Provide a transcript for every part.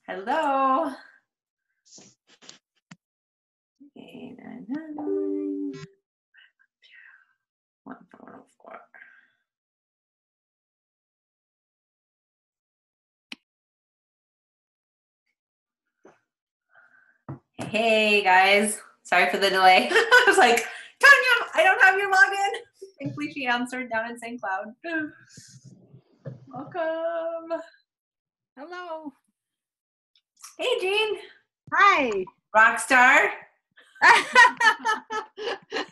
Hello. 899 1404. Hey guys, sorry for the delay. I was like, Tanya, I don't have your login. Thankfully she answered down in St. Cloud. Welcome. Hello. Hey Jean. Hi. Rockstar.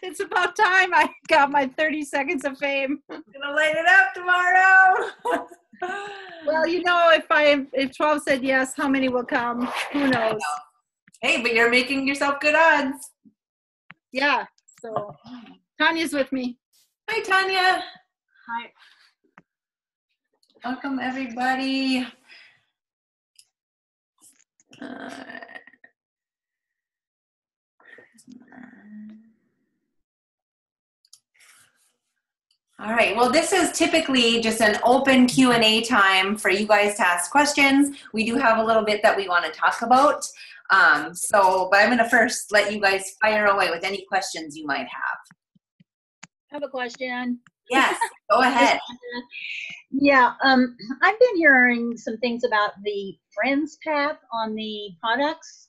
It's about time I got my 30 seconds of fame. Gonna light it up tomorrow. Well, you know, if 12 said yes, how many will come? Who knows? Hey, but you're making yourself good odds. Yeah. So Tanya's with me. Hi Tanya. Hi. Welcome everybody. All right, well, this is typically just an open Q&A time for you guys to ask questions. We do have a little bit that we want to talk about. But I'm going to first let you guys fire away with any questions you might have. I have a question. Yes, go ahead. Yeah, I've been hearing some things about the Friends path on the products.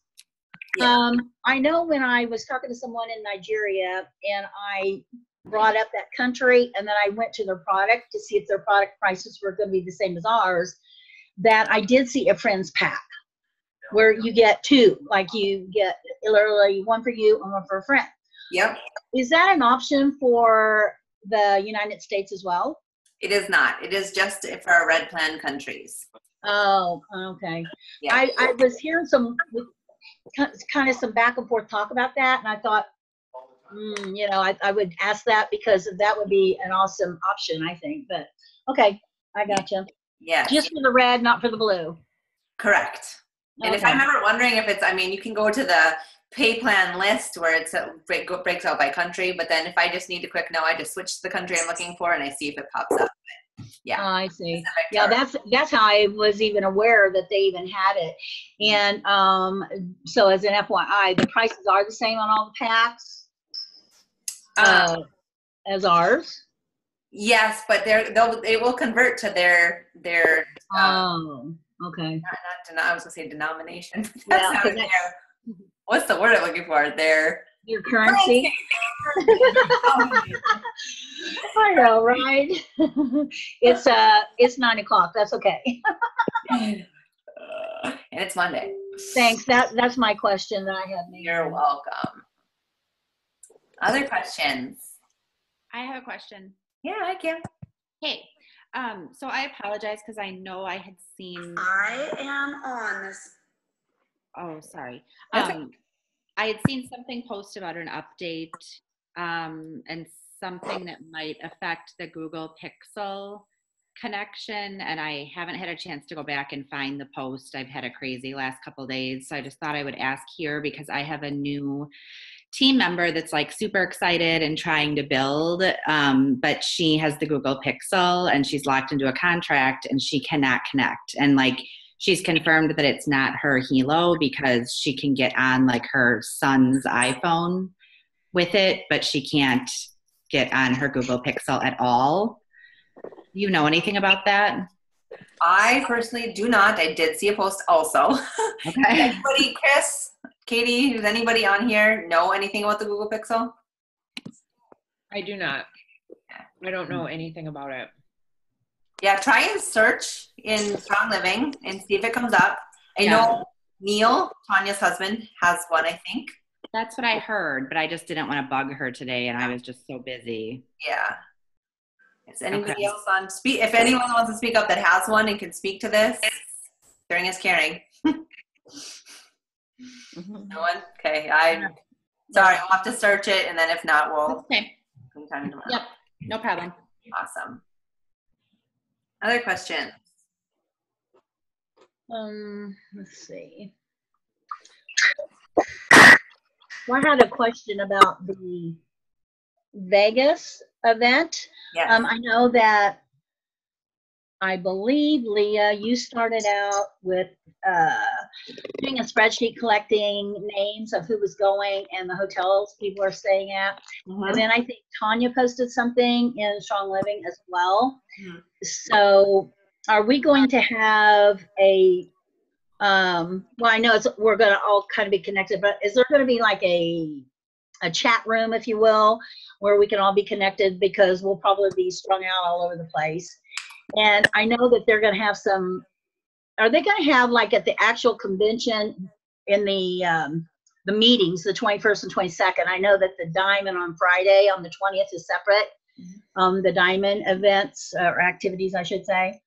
Yeah. I know when I was talking to someone in Nigeria and I brought up that country and then I went to their product to see if their product prices were going to be the same as ours, that I did see a Friends pack where you get two, like you get literally one for you and one for a friend. Yep. Is that an option for the United States as well? It is not. It is just for our red plan countries. Oh, okay. Yeah. I was hearing some kind of some back and forth talk about that, and I thought, you know, I would ask that because that would be an awesome option, I think. But okay, I gotcha. Yeah. Just for the red, not for the blue. Correct. And if I'm ever wondering if it's, I mean, you can go to the pay plan list where it's breaks out by country, but then if I just need a quick no, I just switch to the country I'm looking for and I see if it pops up. But yeah. Oh, I see. Yeah, that's how I was even aware that they even had it. And so as an FYI, the prices are the same on all the packs as ours. Yes, but they will convert to their okay. Not I was gonna say denomination. Yeah, what's the word I'm looking for? Your currency. I know, right? It's 9 o'clock. That's okay. And it's Monday. Thanks. That's my question that I have. You're welcome. Other questions? I have a question. Yeah, I can. Hey, so I apologize because I know I had seen. I am on this. Oh, sorry. Okay. I had seen something posted about an update and something that might affect the Google Pixel connection, and I haven't had a chance to go back and find the post. I've had a crazy last couple of days, so I just thought I would ask here because I have a new team member that's like super excited and trying to build, but she has the Google Pixel and she's locked into a contract and she cannot connect. And like, she's confirmed that it's not her Hilo because she can get on like her son's iPhone with it, but she can't get on her Google Pixel at all. You know anything about that? I personally do not. I did see a post also. Okay. Anybody, Chris, Katie, does anybody on here know anything about the Google Pixel? I do not. I don't know anything about it. Yeah, try and search in Strong Living and see if it comes up. I know Neil, Tanya's husband, has one, I think. That's what I heard, but I just didn't want to bug her today, and I was just so busy. Yeah. Is anybody else on speak? If anyone wants to speak up that has one and can speak to this, sharing is caring. No one? Okay. Sorry, we'll have to search it, and then if not, we'll sometime tomorrow. Yep, no problem. Awesome. Other questions? Let's see. Well, I had a question about the Vegas event. Yes. I know that I believe, Leah, you started out with doing a spreadsheet collecting names of who was going and the hotels people are staying at. And then I think Tanya posted something in Strong Living as well. So are we going to have a, well, I know we're going to all kind of be connected, but is there going to be like a chat room, if you will, where we can all be connected, because we'll probably be strung out all over the place. And I know that they're going to have some, are they going to have like at the actual convention in the meetings, the 21st and 22nd, I know that the Diamond on Friday on the 20th is separate, the Diamond events or activities, I should say.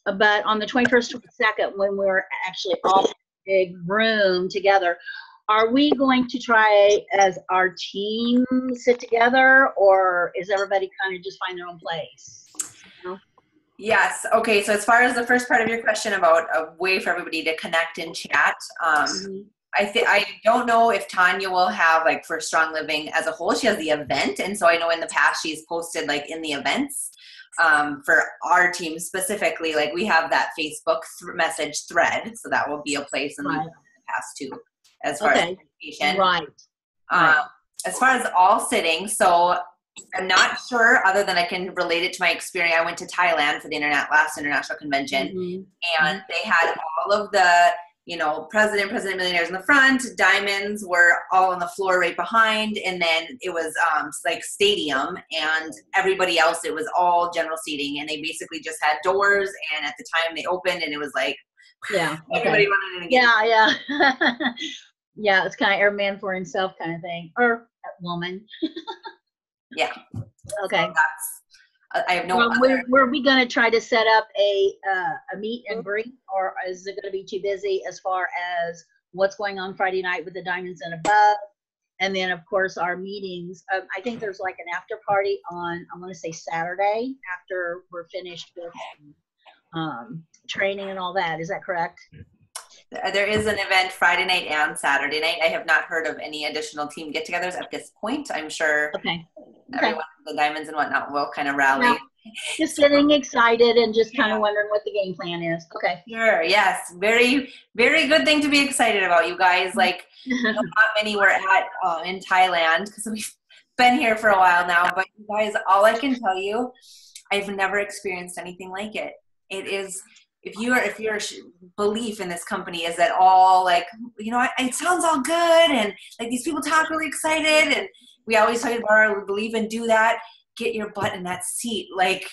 But on the 21st, 22nd, when we're actually all in a big room together, are we going to try as our team sit together, or is everybody kind of just find their own place? You know? Yes. Okay. So as far as the first part of your question about a way for everybody to connect and chat, I don't know if Tanya will have, like, for Strong Living as a whole, she has the event. And so I know in the past she's posted like in the events for our team specifically, like we have that Facebook message thread. So that will be a place in the past too, as far as communication. As far as all sitting, so I'm not sure, other than I can relate it to my experience. I went to Thailand for the last international convention, and they had all of the, you know, president millionaires in the front, diamonds were all on the floor right behind, and then it was like stadium, and everybody else, it was all general seating, and they basically just had doors, and at the time they opened, and it was like, everybody wanted to get yeah, it's kind of every man for himself kind of thing, or woman. Okay. So I have no well, were we going to try to set up a meet and greet, or is it going to be too busy as far as what's going on Friday night with the Diamonds and Above? And then, of course, our meetings. I think there's like an after party on, I want to say Saturday, after we're finished with training and all that. Is that correct? There is an event Friday night and Saturday night. I have not heard of any additional team get-togethers at this point. I'm sure everyone, the Diamonds and whatnot, will kind of rally. Yeah. Just getting excited and just kind of wondering what the game plan is. Okay. Sure. Yes. Very, very good thing to be excited about, you guys. Like, not many were at in Thailand, because we've been here for a while now. But you guys, all I can tell you, I've never experienced anything like it. It is. If your belief in this company is that all, like, you know, it sounds all good, and like these people talk really excited, and we always talk about our believe and do that, get your butt in that seat. Like,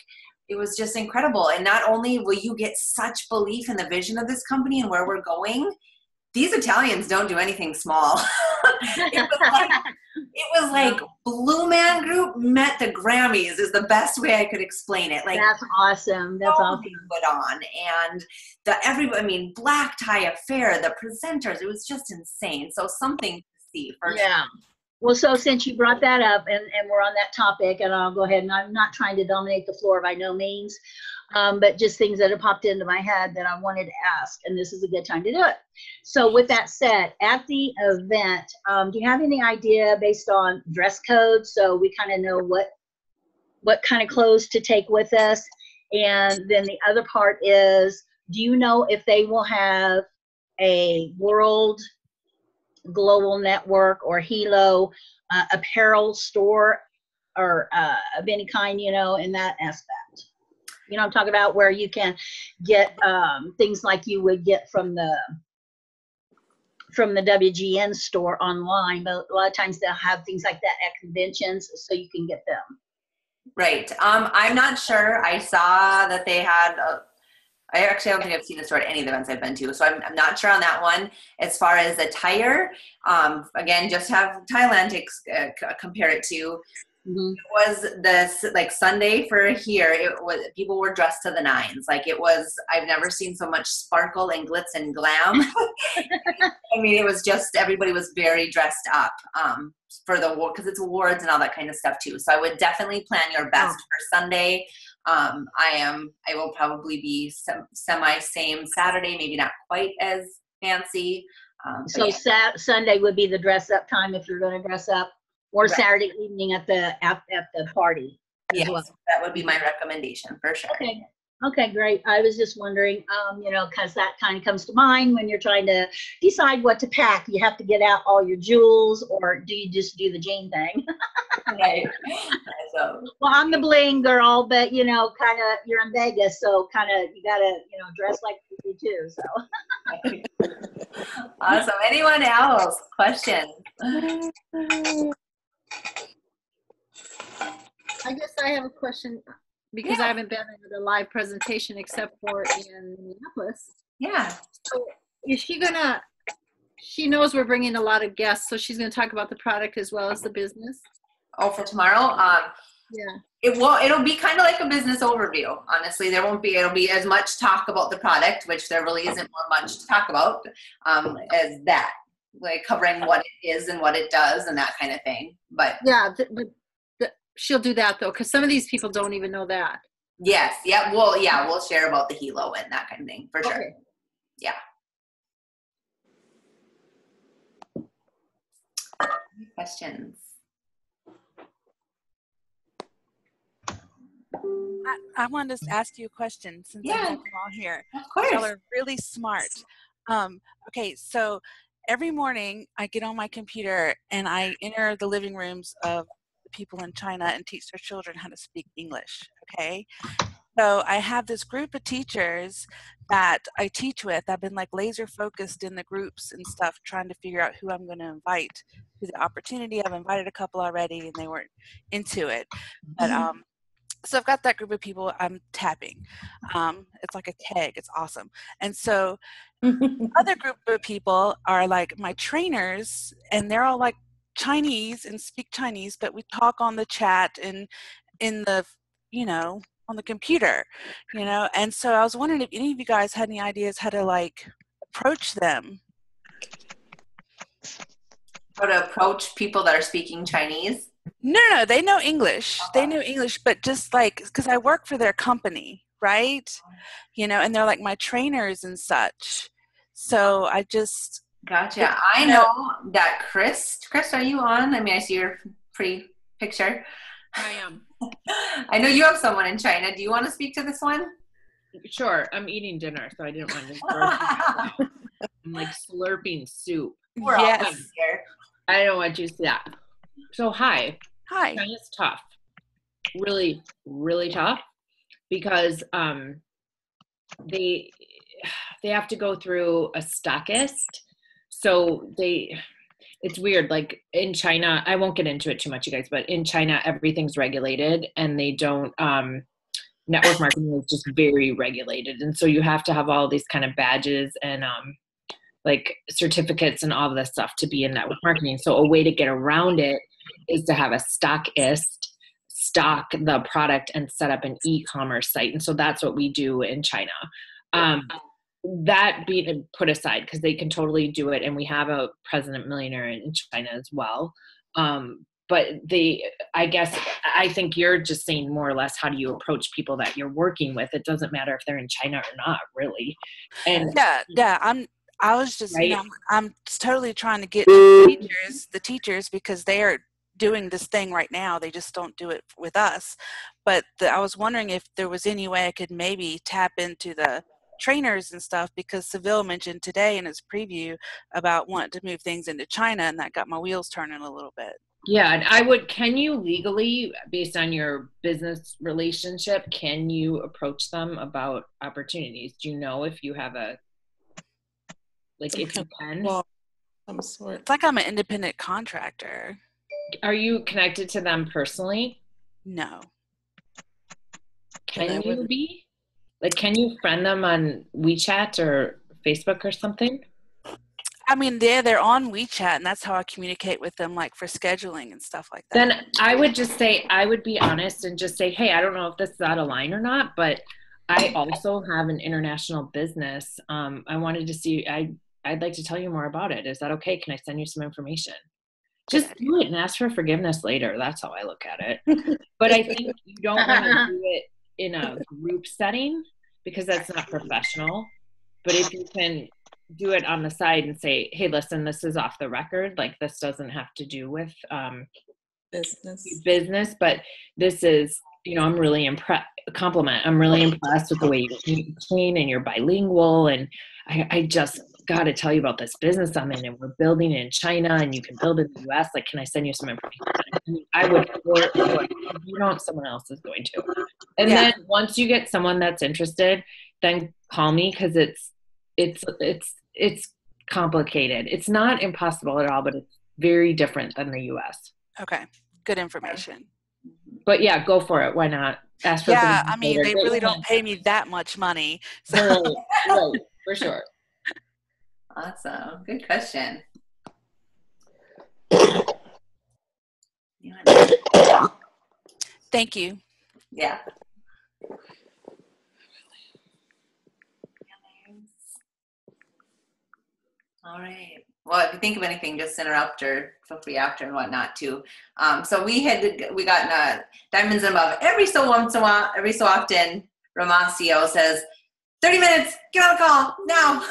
it was just incredible. And not only will you get such belief in the vision of this company and where we're going, these Italians don't do anything small. It was like Blue Man Group met the Grammys is the best way I could explain it. Like, that's awesome. That's awesome. Put on, and black tie affair, the presenters, it was just insane. So something to see for sure. Well, so since you brought that up, and we're on that topic, and I'll go ahead, and I'm not trying to dominate the floor by no means, but just things that have popped into my head that I wanted to ask, and this is a good time to do it. So with that said, at the event, do you have any idea based on dress code, so we kind of know what kind of clothes to take with us? And then the other part is, do you know if they will have a World Global Network or Hilo apparel store or of any kind, you know, in that aspect? You know, I'm talking about where you can get things like you would get from the WGN store online, but a lot of times they'll have things like that at conventions, so you can get them. Right. I'm not sure. I saw that they had I don't think I've seen the store at any of the events I've been to, so I'm not sure on that one. As far as attire, again, just have Thailand to compare it to. It was this, like, Sunday for here, it was, people were dressed to the nines. Like, it was, I've never seen so much sparkle and glitz and glam. I mean, it was just, everybody was very dressed up for the war, because it's awards and all that kind of stuff too. So I would definitely plan your best for Sunday. I will probably be same Saturday, maybe not quite as fancy. So Sunday would be the dress up time if you're going to dress up. Or Saturday evening at the party. Yes, well. That would be my recommendation for sure. Okay. Okay, great. I was just wondering, because that kind of comes to mind when you're trying to decide what to pack. You have to get out all your jewels, or do you just do the Jane thing? Right. So, Well, I'm the bling girl, but kind of you're in Vegas, so kind of you gotta, dress like you do too. So. awesome. Anyone else? Questions? I guess I have a question because I haven't been in the live presentation except for in Minneapolis. Yeah. So is she knows we're bringing a lot of guests, so she's going to talk about the product as well as the business. Oh, for tomorrow? Yeah. It'll be kind of like a business overview. Honestly, it'll be as much talk about the product, which there really isn't much to talk about, as that, like covering what it is and what it does and that kind of thing. But Yeah, she'll do that though, because some of these people don't even know that. yes, yeah, we'll share about the Hilo and that kind of thing for sure. Okay. Yeah. Any questions? I wanted to ask you a question since I have them all here. Of course. Y'all are really smart. Okay, so every morning I get on my computer and I enter the living rooms of the people in China and teach their children how to speak English, okay? So I have this group of teachers that I teach with. I've been like laser focused in the groups and stuff, trying to figure out who I'm going to invite to the opportunity. I've invited a couple already and they weren't into it. But so I've got that group of people I'm tapping. It's like a tag. It's awesome. And so other group of people are like my trainers, and they're all like Chinese and speak Chinese, but we talk on the chat and in the, on the computer, and so I was wondering if any of you guys had any ideas how to like approach them. How to approach people that are speaking Chinese? No, they know English. They know English, but just like, because I work for their company, right? And they're like my trainers and such. So I just. Gotcha. I know that Chris, are you on? I mean, I see your pretty picture. I am. I know you have someone in China. Do you want to speak to this one? Sure. I'm eating dinner, so I didn't want to. I'm like slurping soup. We're all here. I don't want you to see that. So hi. China's tough. Really, really tough because they have to go through a stockist. So it's weird. Like in China, I won't get into it too much, you guys, but in China, everything's regulated and they don't, network marketing is just very regulated. And so you have to have all these kind of badges and like certificates and all of this stuff to be in network marketing. So a way to get around it is to have a stockist stock the product and set up an e-commerce site. And so that's what we do in China. That being put aside, because they can totally do it. And we have a president millionaire in China as well. But I think you're just saying more or less, how do you approach people that you're working with? It doesn't matter if they're in China or not, really. And I was just, right? I'm totally trying to get the teachers, because they are doing this thing right now. They just don't do it with us. But I was wondering if there was any way I could maybe tap into the trainers and stuff, because Seville mentioned today in his preview about wanting to move things into China, and that got my wheels turning a little bit. Yeah, and can you legally, based on your business relationship, can you approach them about opportunities? Do you know if you have if you can? Well, some sort. It's like I'm an independent contractor. Are you connected to them personally? No. Can you be? Can you friend them on WeChat or Facebook or something? I mean, they're on WeChat, and that's how I communicate with them, like for scheduling and stuff like that. Then I would just say, I would be honest and just say, hey, I don't know if this is out of line or not, but I also have an international business. I wanted to see, I'd like to tell you more about it. Is that okay? Can I send you some information? Just do it and ask for forgiveness later. That's how I look at it. But I think you don't want to do it in a group setting because that's not professional. But if you can do it on the side and say, hey, listen, this is off the record. Like, this doesn't have to do with business, but this is I'm really impressed. Compliment. I'm really impressed with the way you train and you're bilingual. And I just got to tell you about this business I'm in, and we're building it in China, and you can build it in the US. Like, can I send you some information? I would, or you know, if someone else is going to. And then once you get someone that's interested, then call me, because it's complicated. It's not impossible at all, but it's very different than the US. Okay. Good information. But yeah, go for it. Why not? Ask for Yeah, I mean, they really don't pay me that much money. So. Right, for sure. Awesome. Good question. Thank you. Yeah. All right. Well, if you think of anything, just interrupt or feel free after and whatnot too. So we got Diamonds and Above every so often. Romacio says, 30 minutes, get on a call now.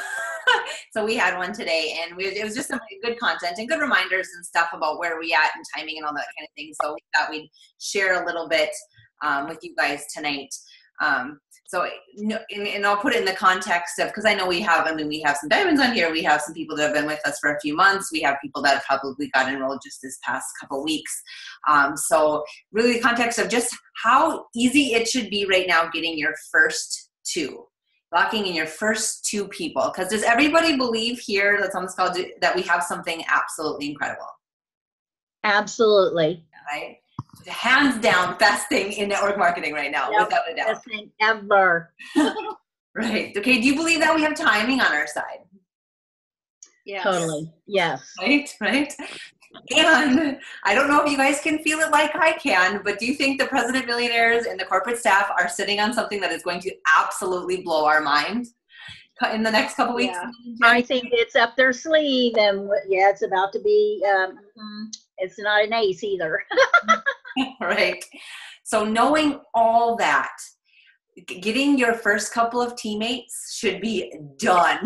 So we had one today, and it was just some good content and good reminders and stuff about where we at and timing and all that kind of thing. So we thought we'd share a little bit with you guys tonight. And I'll put it in the context of, because I know we have some diamonds on here. We have some people that have been with us for a few months. We have people that probably got enrolled just this past couple weeks. So really the context of just how easy it should be right now getting your first two. Locking in your first two people. Because does everybody believe here that's on this call that we have something absolutely incredible? Absolutely. Right? Hands down, best thing in network marketing right now, without a doubt. Best thing ever. Right. Okay, do you believe that we have timing on our side? Yes. Totally. Yes. Right. And I don't know if you guys can feel it like I can, but do you think the president millionaires and the corporate staff are sitting on something that is going to absolutely blow our mind in the next couple weeks? Yeah. I think it's up their sleeve, and it's about to be, it's not an ace either. Right. So knowing all that, getting your first couple of teammates should be done.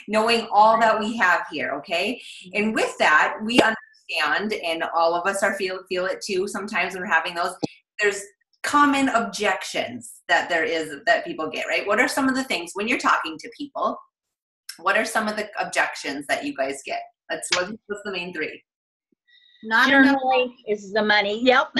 Knowing all that we have here, okay? And with that, we understand, and all of us feel it too sometimes when we're having those, there's common objections that people get, right? What are some of the things when you're talking to people? What are some of the objections that you guys get? What's the main three? Not generally is the money. Yep.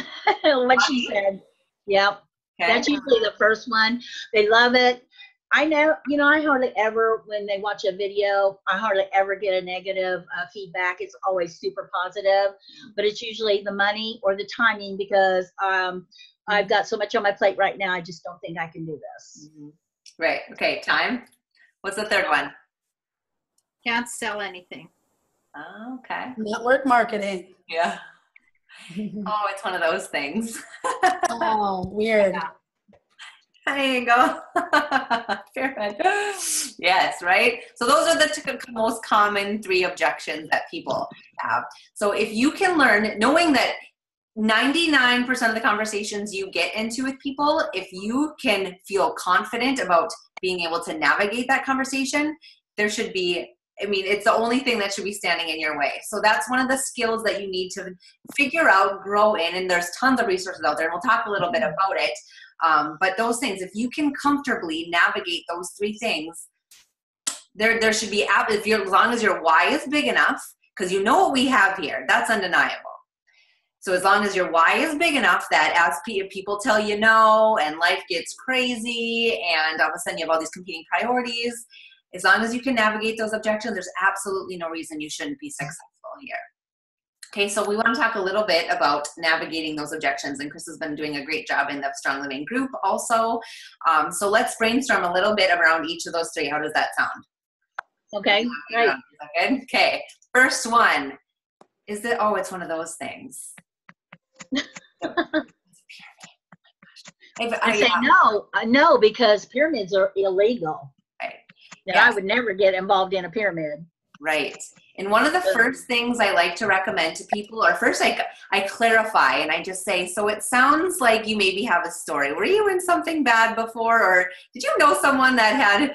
What she said. Yep. Okay. That's usually the first one. They love it. I know, I hardly ever, when they watch a video, I hardly ever get a negative feedback. It's always super positive, but it's usually the money or the timing, because I've got so much on my plate right now. I just don't think I can do this. Mm-hmm. Right. Okay. Time. What's the third one? Can't sell anything. Oh, okay. Network marketing. Yeah. Oh, it's one of those things. Oh, weird. Yeah. There you go. Perfect. Yes, right? So those are the most common three objections that people have. So if you can learn, knowing that 99% of the conversations you get into with people, if you can feel confident about being able to navigate that conversation, there should be, it's the only thing that should be standing in your way. So that's one of the skills that you need to figure out, grow in, and there's tons of resources out there, and we'll talk a little bit about it. But those things, if you can comfortably navigate those three things, there should be, as long as your why is big enough, because you know what we have here, that's undeniable. So as long as your why is big enough that as people tell you no, and life gets crazy, and all of a sudden you have all these competing priorities, as long as you can navigate those objections, there's absolutely no reason you shouldn't be successful here. Okay, so we want to talk a little bit about navigating those objections, and Chris has been doing a great job in the Strong Living group also. So let's brainstorm a little bit around each of those three. How does that sound? Okay, great. Okay, first one is that, it's one of those things. I say no, because pyramids are illegal. Right. And I would never get involved in a pyramid. Right. And one of the first things I like to recommend to people, or first I clarify and I just say, so it sounds like you maybe have a story. Were you in something bad before? Or did you know someone that had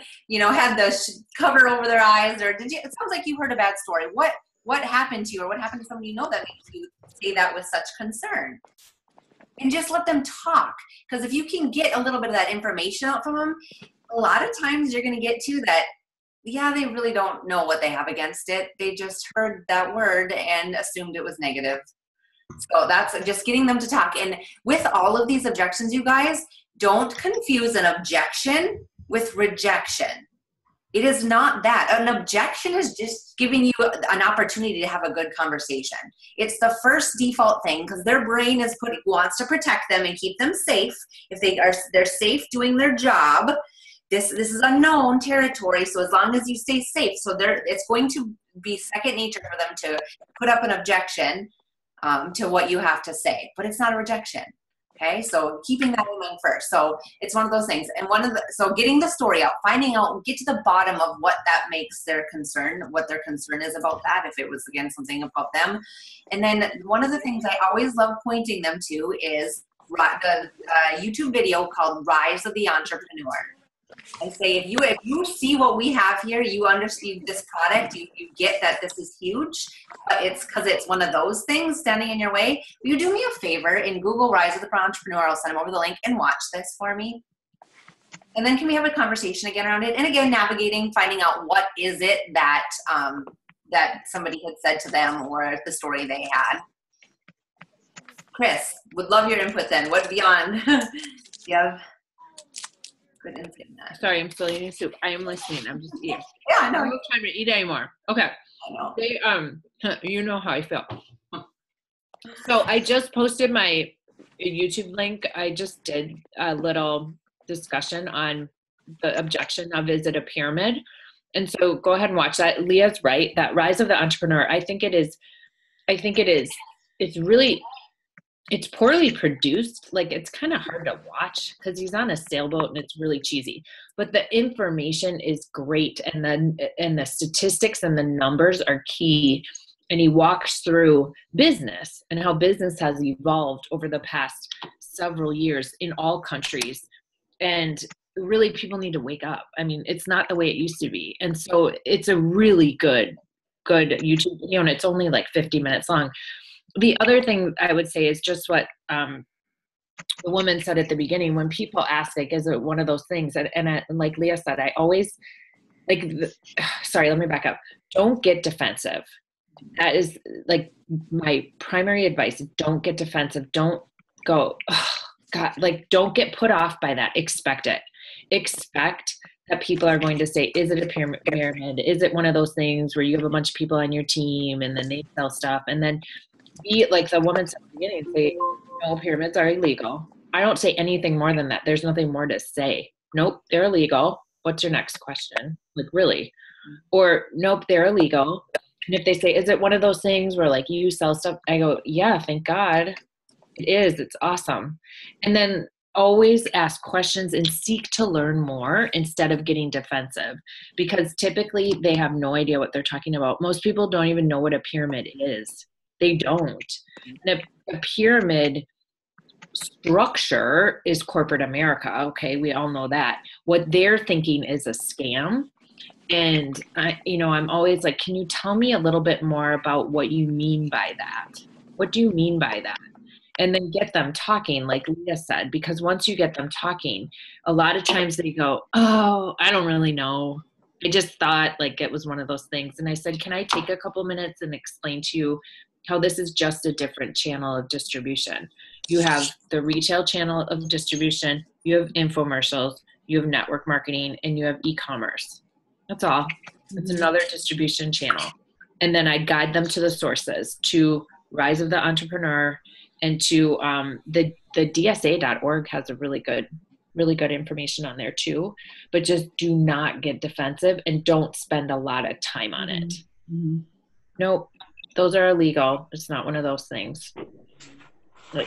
the cover over their eyes? Or it sounds like you heard a bad story. What happened to you, or what happened to someone you know that makes you say that with such concern? and just let them talk. Because if you can get a little bit of that information out from them, a lot of times you're going to get to that, yeah, they really don't know what they have against it. They just heard that word and assumed it was negative. So that's just getting them to talk. And with all of these objections, you guys, don't confuse an objection with rejection. It is not that. An objection is just giving you an opportunity to have a good conversation. It's the first default thing because their brain wants to protect them and keep them safe. If they're safe doing their job, this is unknown territory. So as long as you stay safe, it's going to be second nature for them to put up an objection to what you have to say, but it's not a rejection. Okay, so keeping that in mind first. So it's one of those things. And so getting the story out, finding out, get to the bottom of what that makes their concern, what their concern is about that, if it was, again, something about them. And then one of the things I always love pointing them to is the YouTube video called Rise of the Entrepreneur. I say, if you see what we have here, you understand this product, you get that this is huge, but it's because it's one of those things standing in your way. Will you do me a favor and Google Rise of the Entrepreneur? I'll send them over the link and watch this for me. And then can we have a conversation again around it? And again, navigating, finding out what is it that that somebody had said to them or the story they had. Chris, would love your input then. What beyond? You have good insight in that. Sorry, I'm still eating soup. I am listening. I'm just eating. Yeah, no. I don't have time to eat anymore. Okay. I know. They, you know how I feel. So I just posted my YouTube link. I just did a little discussion on the objection of, is it a pyramid? And so go ahead and watch that. Leah's right. That Rise of the Entrepreneur, I think it is. It's really, it's poorly produced. Like, it's kind of hard to watch because he's on a sailboat and it's really cheesy. But the information is great, and the statistics and the numbers are key. And he walks through business and how business has evolved over the past several years in all countries. And really, people need to wake up. I mean, it's not the way it used to be. And so it's a really good YouTube video, and it's only like 50 minutes long. The other thing I would say is just what the woman said at the beginning. When people ask, like, is it one of those things? And like Leah said, I always, sorry, let me back up. Don't get defensive. That is like my primary advice. Don't get defensive. Don't go, oh, God, like, don't get put off by that. Expect it. Expect that people are going to say, is it a pyramid? Is it one of those things where you have a bunch of people on your team and then they sell stuff? And then be like the woman said at the beginning, say, no, pyramids are illegal. I don't say anything more than that. There's nothing more to say. Nope, they're illegal. What's your next question? Like, really? Or, nope, they're illegal. And if they say, is it one of those things where, like, you sell stuff? I go, yeah, thank God. It is. It's awesome. And then always ask questions and seek to learn more instead of getting defensive, because typically they have no idea what they're talking about. Most people don't even know what a pyramid is. They don't. And a pyramid structure is corporate America. Okay, we all know that. What they're thinking is a scam. And I'm always like, can you tell me a little bit more about what you mean by that? What do you mean by that? And then get them talking, like Leah said, because once you get them talking, a lot of times they go, oh, I don't really know. I just thought like it was one of those things. And I said, can I take a couple minutes and explain to you how this is just a different channel of distribution? You have the retail channel of distribution, you have infomercials, you have network marketing, and you have e-commerce. That's all. It's another distribution channel. And then I guide them to the sources, to Rise of the Entrepreneur, and to the DSA.org has a really good information on there too. But just do not get defensive and don't spend a lot of time on it. Mm-hmm. Nope, those are illegal. It's not one of those things.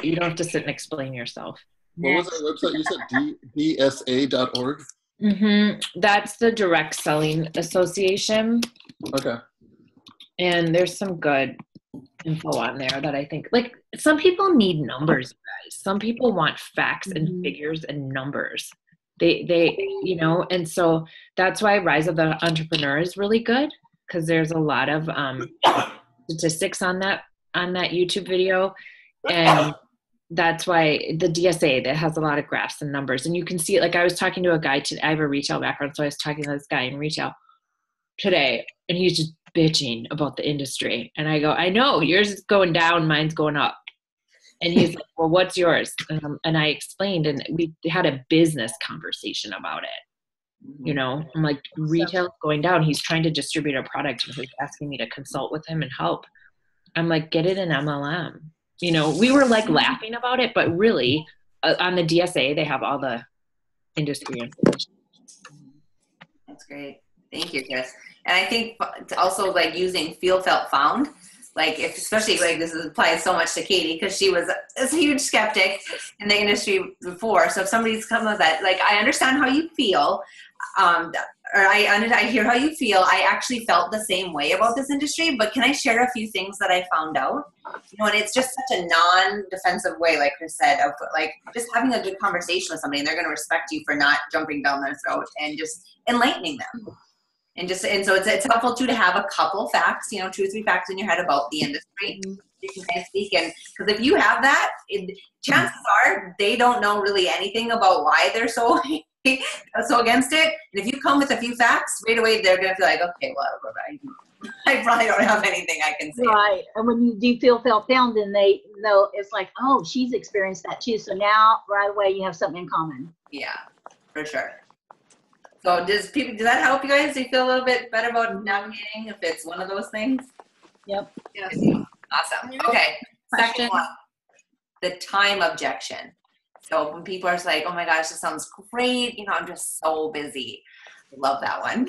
You don't have to sit and explain yourself. What was that website you said? DSA.org? Mm-hmm. That's the Direct Selling Association. Okay. And there's some good info on there that I think, like, some people need numbers, guys. Some people want facts and figures and numbers. They and so that's why Rise of the Entrepreneur is really good, because there's a lot of statistics on that YouTube video. And that's why the DSA, that has a lot of graphs and numbers, and you can see it. Like I was talking to a guy I have a retail background, so I was talking to this guy in retail today, and he's just bitching about the industry. And I go, I know, yours is going down, mine's going up. And he's like, well, what's yours? And I explained, and we had a business conversation about it. You know, I'm like, retail is going down. He's trying to distribute a product, and he's asking me to consult with him and help. I'm like, get it in MLM. You know, we were like laughing about it, but really on the DSA, they have all the industry information. That's great. Thank you, Chris. And I think also like using feel, felt, found, like if, especially like this applies so much to Katie, because she was a huge skeptic in the industry before. So if somebody's come with that, like, I understand how you feel, or I hear how you feel. I actually felt the same way about this industry, but can I share a few things that I found out? You know, and it's just such a non-defensive way, like Chris said, of like just having a good conversation with somebody, and they're going to respect you for not jumping down their throat and just enlightening them. And so it's helpful too to have a couple facts, you know, 2 or 3 facts in your head about the industry. You can kind of speak in, because if you have that, chances are they don't know really anything about why they're so against it. And if you come with a few facts, right away they're going to feel like, okay, well, I probably don't have anything I can say. Right. And when you do feel, felt, found, then they know it's like, oh, she's experienced that too. So now right away you have something in common. Yeah, for sure. So does that help you guys? Do you feel a little bit better about navigating if it's one of those things? Yep. Yes. Awesome. Okay. Second one, the time objection. So when people are like, oh my gosh, this sounds great. You know, I'm just so busy. I love that one.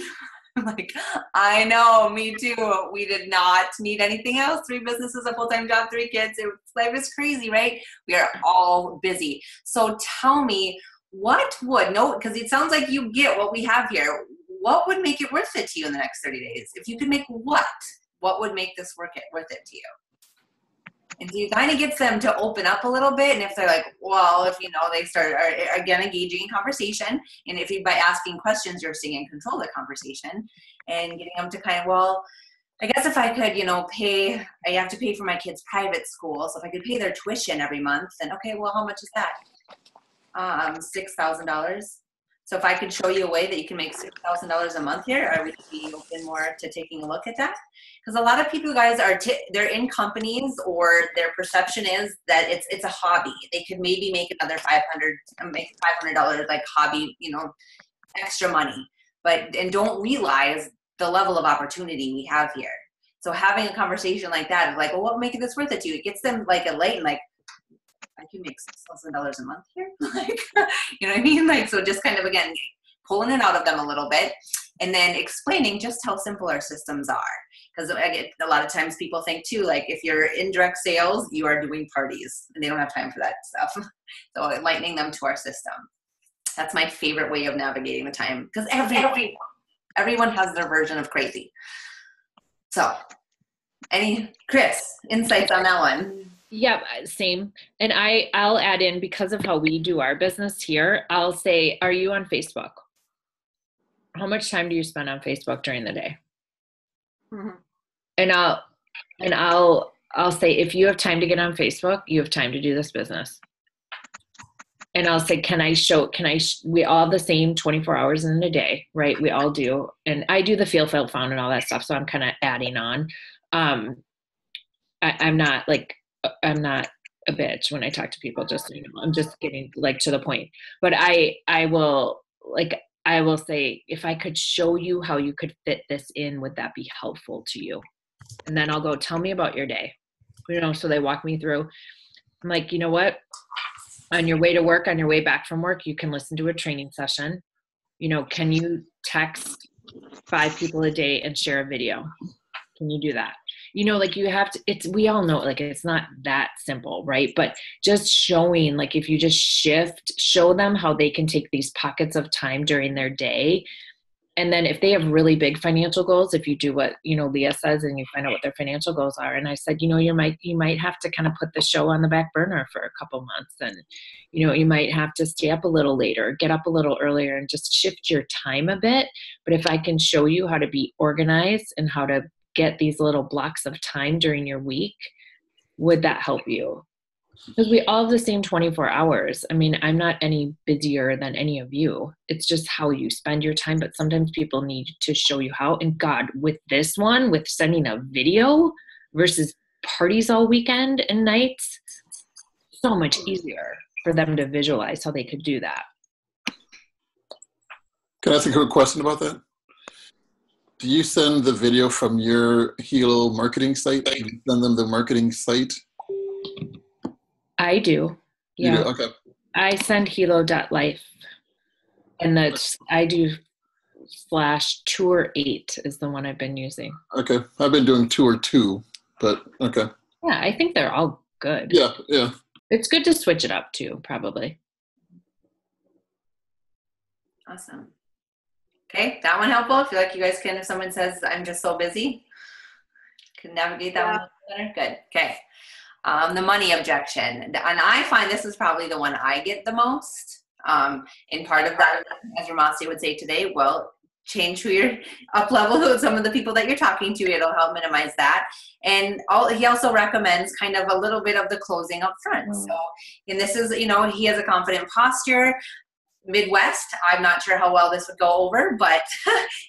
I'm like, I know, me too. We did not need anything else. 3 businesses, a full-time job, 3 kids. Life is crazy, right? We are all busy. So tell me, because it sounds like you get what we have here. What would make it worth it to you in the next 30 days? If you could make what would make this worth it to you? And so you kind of gets them to open up a little bit. And if they're like, well, if you know, they start again engaging in conversation. And if you, by asking questions, you're staying in control of the conversation and getting them to kind of, well, I guess if I could, you know, I have to pay for my kids' private school. So if I could pay their tuition every month, then okay, well, how much is that? $6,000. So if I could show you a way that you can make $6,000 a month here, I would be open more to taking a look at that. Because a lot of people, guys, they're in companies, or their perception is that it's a hobby. They could maybe make another $500 like hobby, you know, extra money, and don't realize the level of opportunity we have here. So having a conversation like that is like, well, what would make this worth it to you? It gets them like enlightened, like, I can make $6,000 a month here. Like, you know what I mean? Like, so just kind of, again, pulling it out of them a little bit, and then explaining just how simple our systems are. Because a lot of times people think too, like if you're in direct sales, you are doing parties, and they don't have time for that stuff. So enlightening them to our system. That's my favorite way of navigating the time, because everyone has their version of crazy. So Chris, insights on that one? Yeah, same. And I'll add in, because of how we do our business here, I'll say, are you on Facebook? How much time do you spend on Facebook during the day? Mm-hmm. And I'll say, if you have time to get on Facebook, you have time to do this business. And I'll say, we all have the same 24 hours in a day, right? We all do. And I do the feel, felt, found and all that stuff. So I'm kind of adding on. I'm not a bitch when I talk to people, just so you know. I'm just getting like to the point. But I will say, if I could show you how you could fit this in, would that be helpful to you? And then I'll go, tell me about your day. You know, so they walk me through. I'm like, you know what? On your way to work, on your way back from work, you can listen to a training session. You know, can you text 5 people a day and share a video? Can you do that? You know, like you have to, we all know, like, it's not that simple, right? But just showing, like, if you just show them how they can take these pockets of time during their day. And then if they have really big financial goals, if you do what, you know, Leah says, and you find out what their financial goals are. And I said, you know, you might have to kind of put the show on the back burner for a couple months. And, you know, you might have to stay up a little later, get up a little earlier, and just shift your time a bit. But if I can show you how to be organized and how to get these little blocks of time during your week, would that help you? Because we all have the same 24 hours. I mean, I'm not any busier than any of you. It's just how you spend your time. But sometimes people need to show you how. And God, with this one, with sending a video versus parties all weekend and nights, so much easier for them to visualize how they could do that. Can I ask a quick question about that? Do you send the video from your Hilo marketing site? Do you send them the marketing site? I do. Yeah. You do? Okay. I send hilo.life. And that's, I do /tour8 is the one I've been using. Okay. I've been doing tour 2, but okay. Yeah, I think they're all good. Yeah, yeah. It's good to switch it up too, probably. Awesome. Okay, that one helpful? I feel like you guys can, if someone says, I'm just so busy, can navigate that one better? Good, okay. The money objection. And I find this is probably the one I get the most. And part of that, as Ramasi would say today, well, change who you're up level with some of the people that you're talking to. It'll help minimize that. And he also recommends kind of a little bit of the closing up front. So, and this is, you know, he has a confident posture. Midwest, I'm not sure how well this would go over, but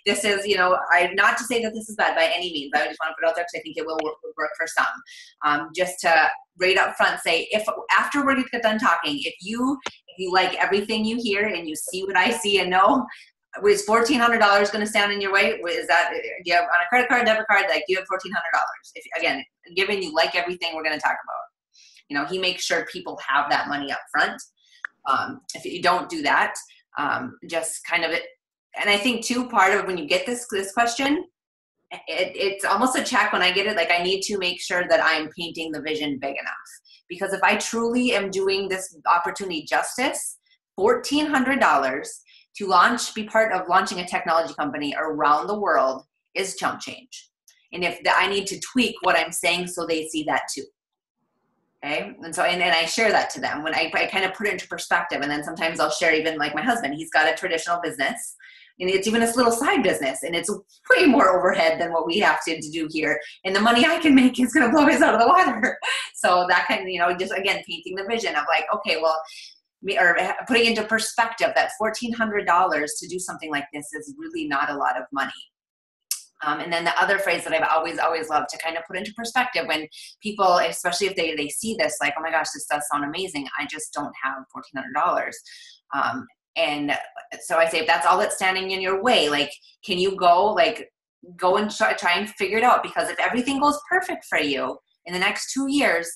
this is, you know, not to say that this is bad by any means. I just want to put it out there because I think it will work for some. Just to right up front say, if after we get done talking, if you like everything you hear and you see what I see and know, is $1,400 going to stand in your way? Is that, do you have on a credit card, debit card, like you have $1,400? If again, given you like everything we're going to talk about, you know, he makes sure people have that money up front. If you don't do that, just kind of it. And I think too, part of when you get this question, it's almost a check when I get it. Like I need to make sure that I'm painting the vision big enough, because if I truly am doing this opportunity justice, $1,400 to be part of launching a technology company around the world is chump change. And if I need to tweak what I'm saying so they see that too. Okay. And so, and I share that to them when I kind of put it into perspective. And then sometimes I'll share, even like my husband, he's got a traditional business and it's even this little side business and it's way more overhead than what we have to do here. And the money I can make is going to blow us out of the water. So that kind of, you know, just again, painting the vision of like, okay, well, or putting into perspective that $1,400 to do something like this is really not a lot of money. And then the other phrase that I've always loved to kind of put into perspective when people, especially if they see this, like, oh my gosh, this does sound amazing. I just don't have $1,400. And so I say, if that's all that's standing in your way, like, can you go and try and figure it out? Because if everything goes perfect for you in the next 2 years,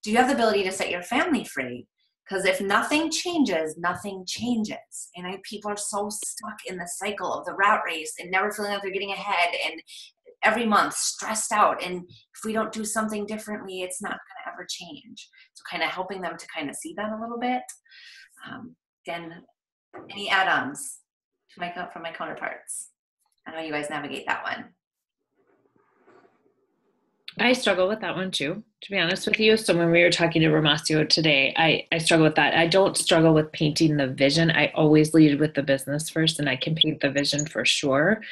do you have the ability to set your family free? Because if nothing changes, nothing changes. And people are so stuck in the cycle of the rat race and never feeling like they're getting ahead and every month stressed out. And if we don't do something differently, it's not going to ever change. So kind of helping them to kind of see that a little bit. Again, any add-ons from my counterparts? I know you guys navigate that one. I struggle with that one too, to be honest with you. So when we were talking to Ramasio today, I struggle with that. I don't struggle with painting the vision. I always lead with the business first, and I can paint the vision for sure.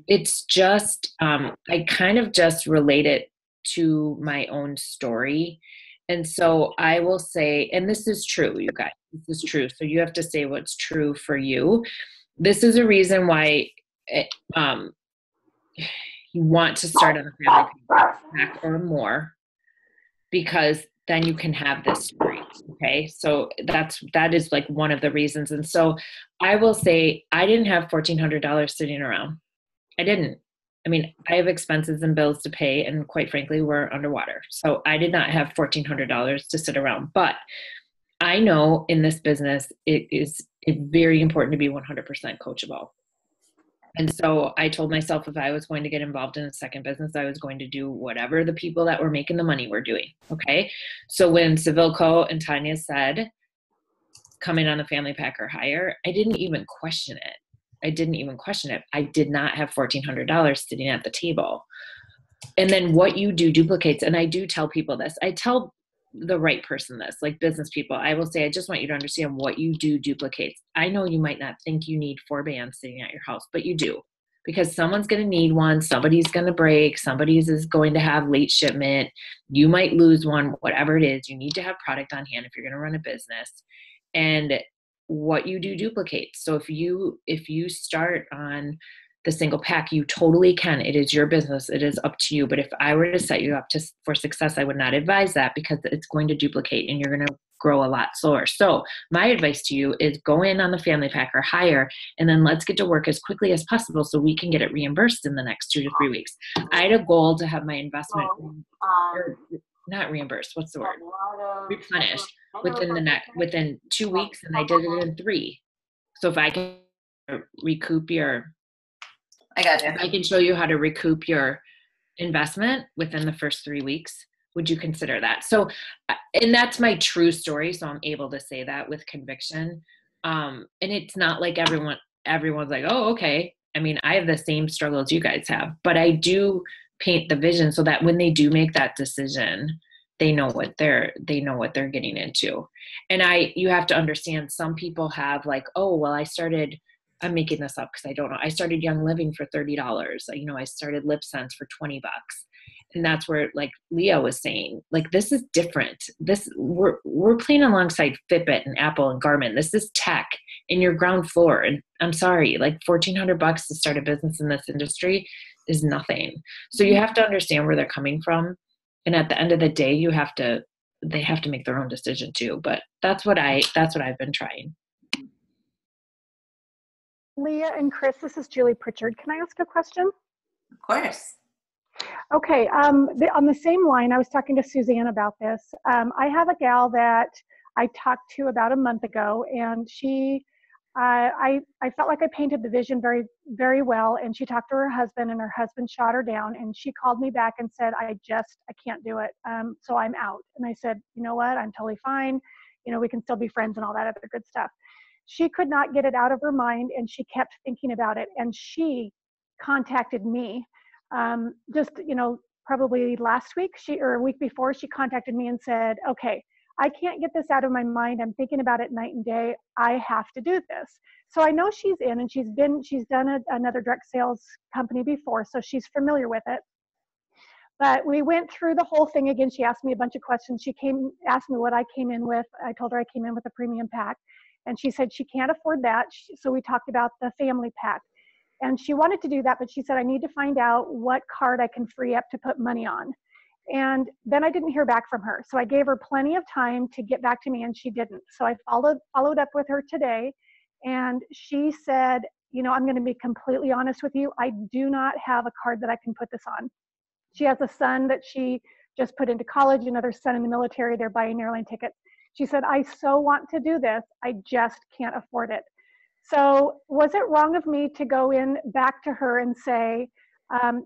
It's just, I kind of just relate it to my own story. And so I will say, and this is true, you guys, this is true. So you have to say what's true for you. This is a reason why you want to start on a family pack or more, because then you can have this story. Okay. So that is like one of the reasons. And so I will say, I didn't have $1,400 sitting around. I didn't. I mean, I have expenses and bills to pay, and quite frankly, we're underwater. So I did not have $1,400 to sit around, but I know in this business, it's very important to be 100% coachable. And so I told myself if I was going to get involved in a second business, I was going to do whatever the people that were making the money were doing. Okay. So when Civilco and Tanya said, come in on the family pack or higher, I didn't even question it. I did not have $1,400 sitting at the table. And then what you do duplicates. And I do tell people this. I tell the right person this, like business people. I will say, I just want you to understand what you do duplicates. I know you might not think you need 4 bands sitting at your house, but you do. because someone's going to need one, somebody's going to break, somebody's is going to have late shipment, you might lose one, whatever it is, you need to have product on hand if you're going to run a business. And what you do duplicates. So if you start on the single pack, you totally can. It is your business. It is up to you. But if I were to set you up for success, I would not advise that, because it's going to duplicate and you're going to grow a lot slower. So my advice to you is go in on the family pack or higher, and then let's get to work as quickly as possible so we can get it reimbursed in the next 2 to 3 weeks. I had a goal to have my investment, or not reimbursed, what's the word? Replenished within 2 weeks, and I did it in 3. So if I can recoup your, if I can show you how to recoup your investment within the first 3 weeks, would you consider that? So, and that's my true story. So I'm able to say that with conviction. And it's not like everyone's like, oh, okay. I mean, I have the same struggles you guys have, but I do paint the vision so that when they do make that decision, they know what they're getting into. And you have to understand, some people have like, oh, well, I'm making this up because I don't know. I started Young Living for $30. I started Lip Sense for $20. And that's where, like Leah was saying, like, this is different. We're playing alongside Fitbit and Apple and Garmin. This is tech in your ground floor. And I'm sorry, like $1,400 to start a business in this industry is nothing. So you have to understand where they're coming from. And at the end of the day, they have to make their own decision too. But that's what I've been trying. Leah and Chris, this is Julie Pritchard. Can I ask a question? Of course. Okay, on the same line, I was talking to Suzanne about this. I have a gal that I talked to about a month ago, and I felt like I painted the vision very, very well, and she talked to her husband, and her husband shot her down, and she called me back and said, I can't do it, so I'm out. And I said, you know what, I'm totally fine. We can still be friends and all that other good stuff. She could not get it out of her mind, and she kept thinking about it, and she contacted me. Probably last week or a week before, she contacted me and said, okay, I can't get this out of my mind. I'm thinking about it night and day. I have to do this. So I know she's in, and she's done another direct sales company before, so she's familiar with it. But we went through the whole thing again. She asked me a bunch of questions. Asked me what I came in with. I told her I came in with a premium pack, and she said she can't afford that. So we talked about the family pack. And she wanted to do that, but she said, I need to find out what card I can free up to put money on. And then I didn't hear back from her. So I gave her plenty of time to get back to me, and she didn't. So I followed up with her today, and she said, I'm going to be completely honest with you. I do not have a card that I can put this on. She has a son that she just put into college, another son in the military. They're buying airline tickets. She said, I so want to do this. I just can't afford it. So was it wrong of me to go in back to her and say,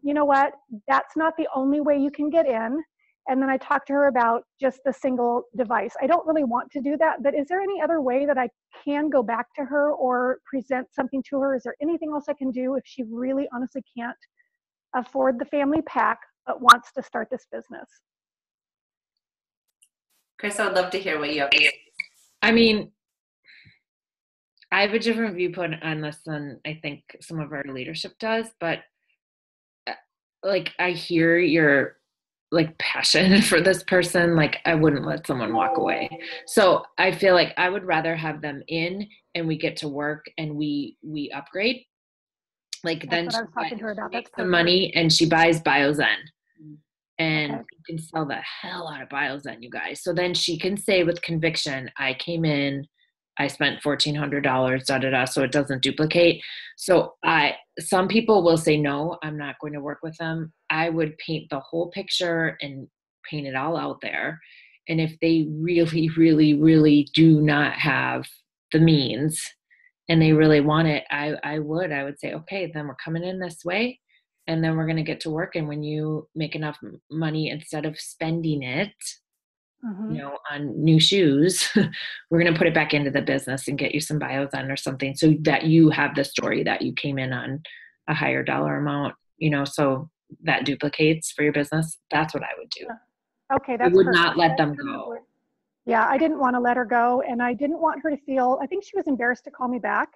you know what, that's not the only way you can get in? And then I talked to her about just the single device. I don't really want to do that, but is there any other way that I can go back to her or present something to her? Is there anything else I can do if she really honestly can't afford the family pack but wants to start this business? Chris, I would love to hear what you have to say. I mean, I have a different viewpoint on this than I think some of our leadership does, but like I hear your like passion for this person. Like I wouldn't let someone walk away. So I feel like I would rather have them in and we get to work and we upgrade. Like then she makes the money and she buys BioZen. And you can sell the hell out of BioZen, you guys. So then she can say with conviction, I came in, I spent $1,400, so it doesn't duplicate. So some people will say, no, I'm not going to work with them. I would paint the whole picture and paint it all out there. And if they really, really, really do not have the means and they really want it, I would say, okay, then we're coming in this way. And then we're going to get to work. And when you make enough money, instead of spending it, on new shoes, we're going to put it back into the business and get you some BioZen or something so that you have the story that you came in on a higher dollar amount, so that duplicates for your business. That's what I would do. Okay. That's I would not let them go. Yeah. I didn't want to let her go. And I didn't want her to feel, I think she was embarrassed to call me back.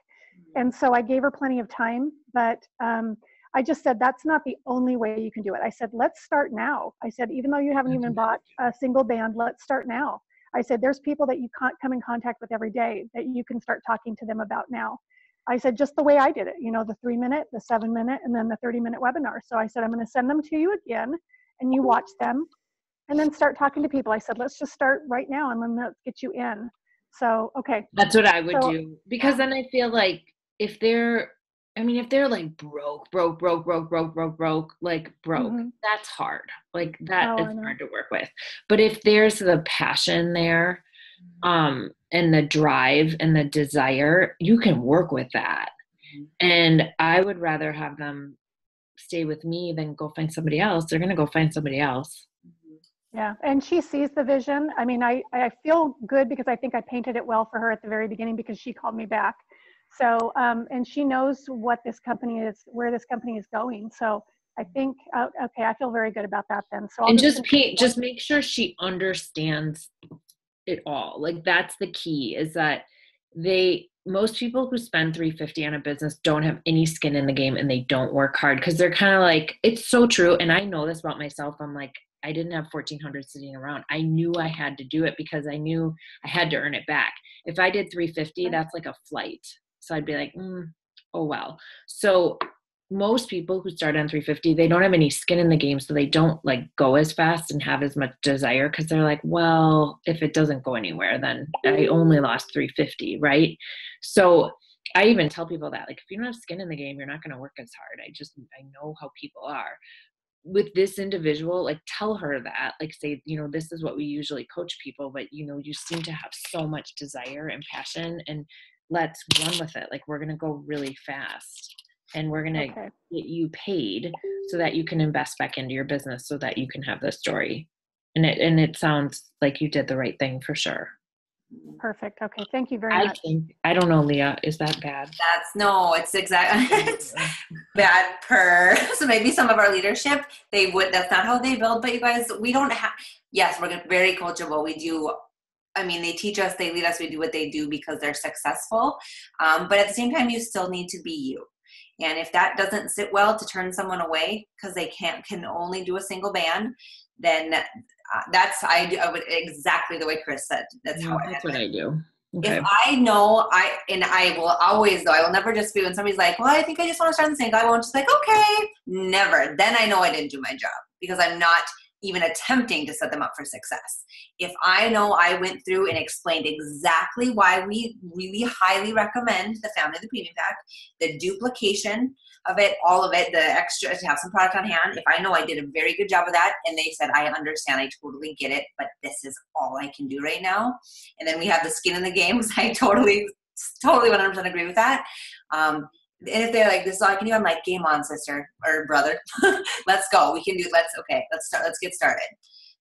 And so I gave her plenty of time, but I just said, that's not the only way you can do it. I said, let's start now. I said, even though you haven't even bought a single band, let's start now. I said, there's people that you can't come in contact with every day that you can start talking to them about now. I said, just the way I did it, you know, the 3-minute, the 7-minute, and then the 30-minute webinar. So I said, I'm going to send them to you again, and you watch them, and then start talking to people. I said, let's just start right now, and then let's get you in. So, okay. That's what I would do, because then I feel like if they're like broke, that's hard. Like that is hard to work with. But if there's the passion there, and the drive and the desire, you can work with that. And I would rather have them stay with me than go find somebody else. They're going to go find somebody else. Yeah. And she sees the vision. I mean, I feel good because I think I painted it well for her at the very beginning because she called me back. So, and she knows what this company is, where this company is going. So I think, okay, I feel very good about that then. So I'll just make sure she understands it all. Like that's the key, is that most people who spend $350 on a business don't have any skin in the game, and they don't work hard because they're kind of like, it's so true. And I know this about myself. I'm like, I didn't have 1,400 sitting around. I knew I had to do it because I knew I had to earn it back. If I did 350, that's like a flight. So I'd be like, oh well. So most people who start on 350, they don't have any skin in the game, so they don't like go as fast and have as much desire because they're like, well, if it doesn't go anywhere, then I only lost 350, right? So I even tell people that, like, if you don't have skin in the game, you're not going to work as hard. I know how people are. With this individual, like, tell her that, like, say, you know, this is what we usually coach people, but you know, you seem to have so much desire and passion, and let's run with it. Like, we're going to go really fast. And we're going to get you paid so that you can invest back into your business so that you can have the story. And it sounds like you did the right thing for sure. Perfect. Okay. Thank you very much. I don't know, Leah, is that bad? It's it's bad so maybe some of our leadership, that's not how they build, but you guys, we don't have, yes, we're very coachable. We do. I mean, they teach us, they lead us, we do what they do because they're successful. But at the same time, you still need to be you. And if that doesn't sit well to turn someone away because they can only do a single band, then I would exactly the way Chris said. That's what I do. Okay. If I know, I will always, though, I will never just be when somebody's like, well, I think I just want to start the same. I won't just like, okay, never. Then I know I didn't do my job because I'm not even attempting to set them up for success. If I know I went through and explained exactly why we really highly recommend the Family of the Premium Pack, the duplication of it, all of it, the extra, to have some product on hand, if I know I did a very good job of that and they said, I understand, I totally get it, but this is all I can do right now. And then we have the skin in the game, because I totally 100% agree with that. And if they're like, this is all I can do, I'm like, game on, sister or brother. Let's go. We can do, let's start, let's get started.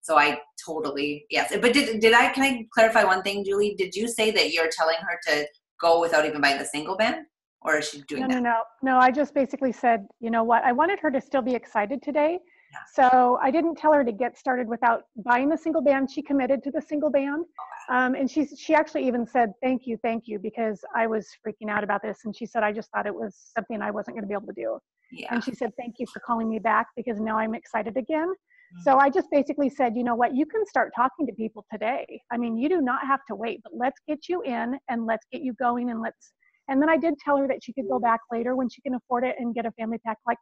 So I totally, yes. But can I clarify one thing, Julie? Did you say that you're telling her to go without even buying the single band? Or is she doing that? No, I just basically said, you know what, I wanted her to still be excited today. Yeah. So I didn't tell her to get started without buying the single band. She committed to the single band. And she actually even said, thank you, because I was freaking out about this. And she said, I just thought it was something I wasn't going to be able to do. Yeah. And she said, thank you for calling me back, because now I'm excited again. Mm-hmm. So I just basically said, you know what, you can start talking to people today. I mean, you do not have to wait, but let's get you in and let's get you going. And then I did tell her that she could go back later when she can afford it and get a family pack. Like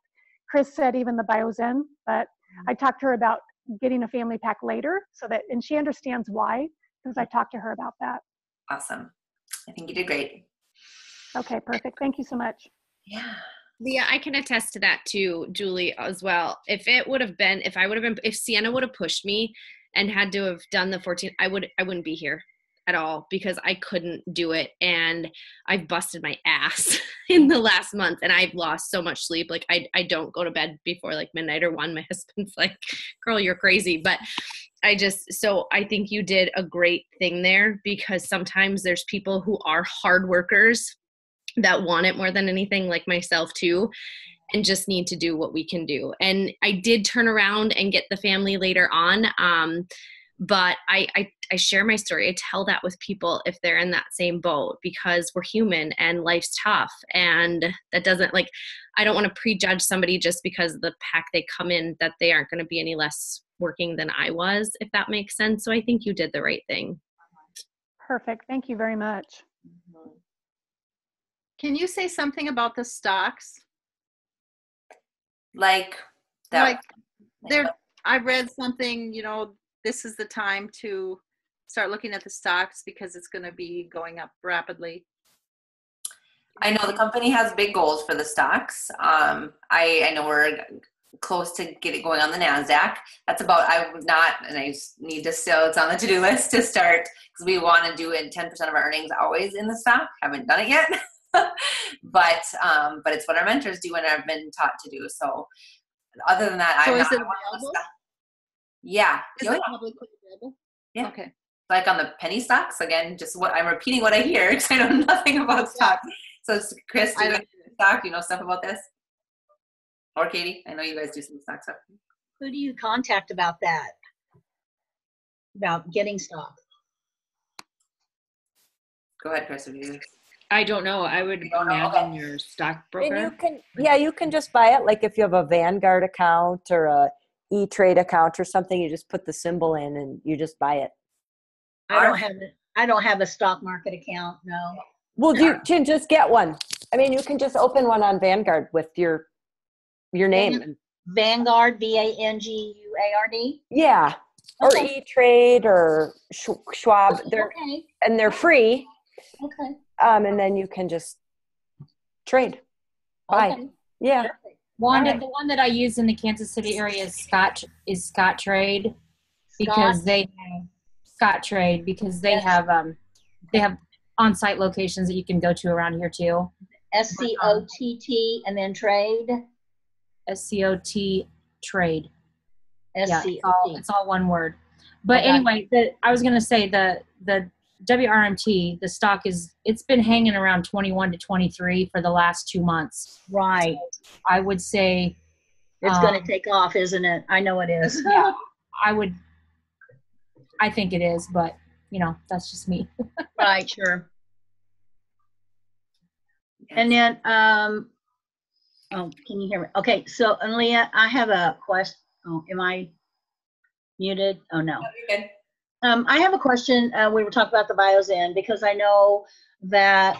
Chris said, even the BioZen, but I talked to her about getting a family pack later and she understands why, because I talked to her about that. Awesome. I think you did great. Okay, perfect. Thank you so much. Yeah. Leah, I can attest to that too, Julie, as well. If Sienna would have pushed me and had to have done the 14, I wouldn't be here at all, because I couldn't do it. And I've busted my ass in the last month, and I've lost so much sleep. Like I don't go to bed before like midnight or 1. My husband's like, girl, you're crazy. But so I think you did a great thing there, because sometimes there's people who are hard workers that want it more than anything, like myself too, and just need to do what we can do. And I did turn around and get the family later on. But I share my story. I tell that with people if they're in that same boat, because we're human and life's tough. And that doesn't, like, I don't want to prejudge somebody just because of the pack they come in, that they aren't going to be any less working than I was, if that makes sense. So I think you did the right thing. Perfect. Thank you very much. Can you say something about the stocks? Like that. Like there, I read something, you know, this is the time to start looking at the stocks because it's going to be going up rapidly. I know the company has big goals for the stocks. I know we're close to getting going on the NASDAQ. That's about, I would not, and I need to still, it's on the to-do list to start, because we want to do it 10% of our earnings always in the stock. Haven't done it yet. but it's what our mentors do and I've been taught to do. So other than that, so I'm is not it available? Yeah. Is it publicly available? Yeah. Okay. Like on the penny stocks, again, just what I'm repeating what I hear because I know nothing about stocks. So Chris, do you know stock? Do you know stuff about this? Or Katie? I know you guys do some stock stuff. Who do you contact about that? About getting stock? Go ahead, Chris. If you I don't know. I would imagine your stockbroker. And you can just buy it. Like if you have a Vanguard account or a E-Trade account or something, you just put the symbol in and you just buy it. I don't have a stock market account. No. Well, you can just get one. I mean, you can just open one on Vanguard with your name. Vanguard, VANGUARD. Yeah. Okay. Or E-Trade or Schwab. They're free. Okay. And then you can just trade. Buy. Okay. Yeah. The one that I use in the Kansas City area is Scott Trade because they have on-site locations that you can go to around here too. SCOTT and then trade. SCOT trade. SCOT. Yeah, it's all one word. But anyway, I was going to say the WRMT, the stock it's been hanging around 21 to 23 for the last 2 months. Right. So I would say it's going to take off, isn't it? I know it is. Yeah, I think it is, but that's just me. Right. Sure. And then, can you hear me? Okay. So, Leah, I have a question. Oh, am I muted? Oh, no. You're good. I have a question. We were talking about the BioZen because I know that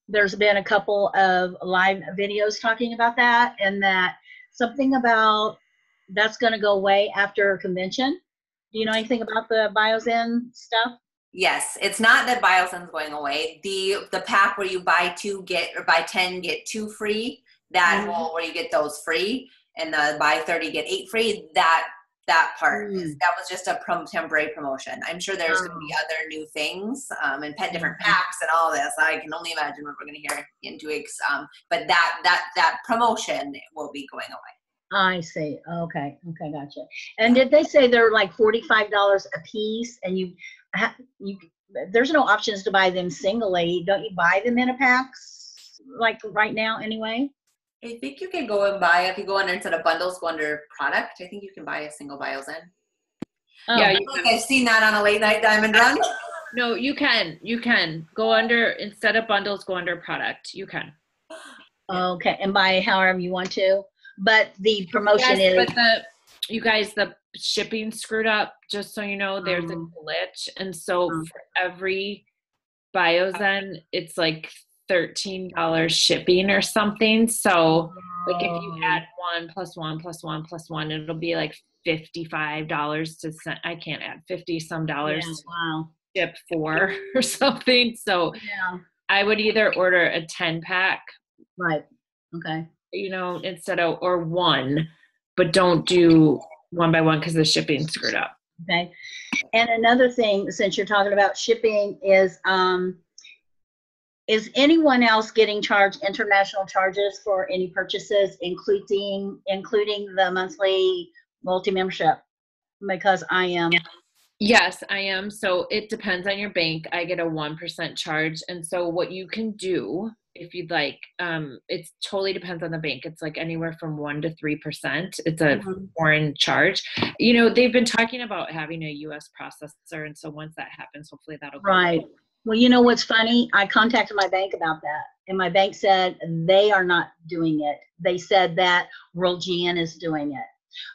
there's been a couple of live videos talking about that, and that something about that's going to go away after convention. Do you know anything about the BioZen stuff? Yes, it's not that BioZen's going away. The pack where you buy 10 get 2 free, that where you get those free, and the buy 30 get 8 free, that part that was just a temporary promotion. I'm sure there's going to be other new things and different packs and all this. I can only imagine what we're going to hear in 2 weeks. But that promotion will be going away. I see. Okay, gotcha. And did they say they're like $45 a piece, and you there's no options to buy them singly? Don't you buy them in a packs like right now anyway? I think you can go and buy, if you go under instead of bundles, go under product. I think you can buy a single BioZen. Oh. Yeah, I've seen that on a late night diamond run. No, you can go under, instead of bundles, go under product. You can. Okay, and buy however you want to. But the promotion is. But the shipping screwed up. Just so you know, there's a glitch, and so for every BioZen, it's like $13 shipping or something. So like if you add 1 plus 1 plus 1 plus 1, it'll be like $55 to send. I can't add 50 some dollars to ship 4 or something. So I would either order a 10 pack, right? Okay. Instead of, or 1, but don't do 1 by 1 because the shipping's screwed up. Okay. And another thing, since you're talking about shipping, is anyone else getting charged international charges for any purchases, including the monthly multi-membership? Because I am. Yes, I am. So it depends on your bank. I get a 1% charge. And so what you can do if you'd like. It totally depends on the bank. It's like anywhere from 1% to 3%. It's a foreign charge. They've been talking about having a U.S. processor, and so once that happens, hopefully that'll go Right. away. Well, you know what's funny? I contacted my bank about that, and my bank said they are not doing it. They said that World GN is doing it.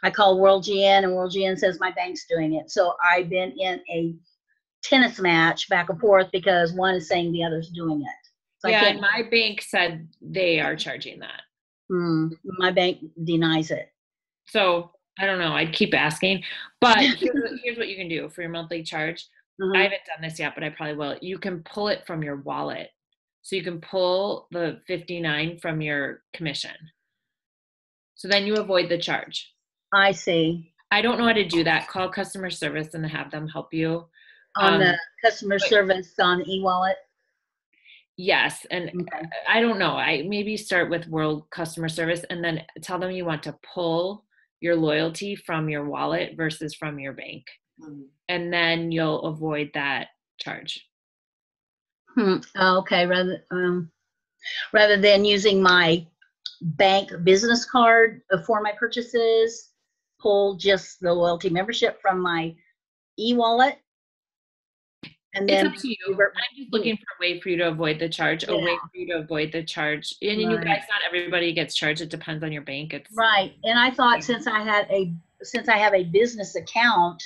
I called World GN, and World GN says my bank's doing it. So I've been in a tennis match back and forth because one is saying the other's doing it. So yeah, and my bank said they are charging that. My bank denies it. So I don't know. I'd keep asking. But here's what you can do for your monthly charge. I haven't done this yet, but I probably will. You can pull it from your wallet. So you can pull the $59 from your commission. So then you avoid the charge. I see. I don't know how to do that. Call customer service and have them help you. On the customer service on e-wallet? Yes. And I don't know. I maybe start with World Customer Service and then tell them you want to pull your loyalty from your wallet versus from your bank. And then you'll avoid that charge. Okay. Rather than using my bank business card for my purchases, pull just the loyalty membership from my e-wallet. And then it's up to you. I'm just looking for a way for you to avoid the charge, a way for you to avoid the charge. And you guys, not everybody gets charged. It depends on your bank. It's right. And I thought since I have a business account,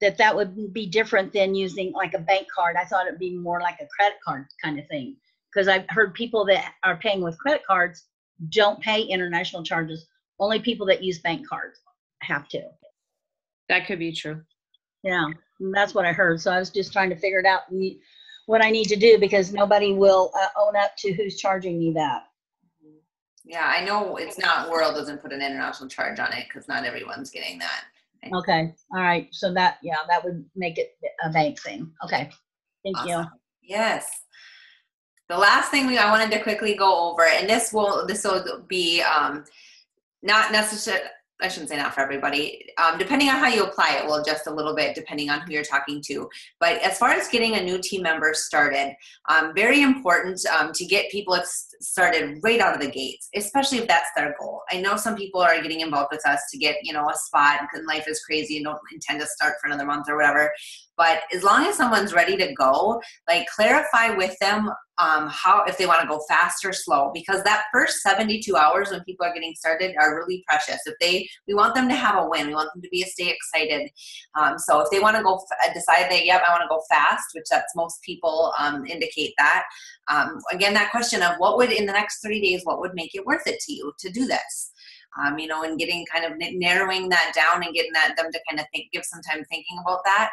that would be different than using like a bank card. I thought it'd be more like a credit card kind of thing. Because I've heard people that are paying with credit cards don't pay international charges. Only people that use bank cards have to. That could be true. Yeah, that's what I heard. So I was just trying to figure it out, what I need to do, because nobody will own up to who's charging me that. Yeah, I know it's not, World doesn't put an international charge on it because not everyone's getting that. Okay, all right. So that would make it a bank thing. Okay, thank you. Yes. The last thing I wanted to quickly go over, and this will be not necessarily, I shouldn't say not for everybody. Depending on how you apply it will adjust a little bit depending on who you're talking to. But as far as getting a new team member started, very important to get people started right out of the gates, especially if that's their goal. I know some people are getting involved with us to get, a spot, and life is crazy and don't intend to start for another month or whatever. But as long as someone's ready to go, clarify with them how, if they want to go fast or slow, because that first 72 hours when people are getting started are really precious. We want them to have a win. We want them to stay excited. So if they want to go, decide that, yep, I want to go fast, which that's most people indicate that. Again, that question of what would, in the next 30 days, what would make it worth it to you to do this? And getting kind of narrowing that down and getting them to kind of give some time thinking about that.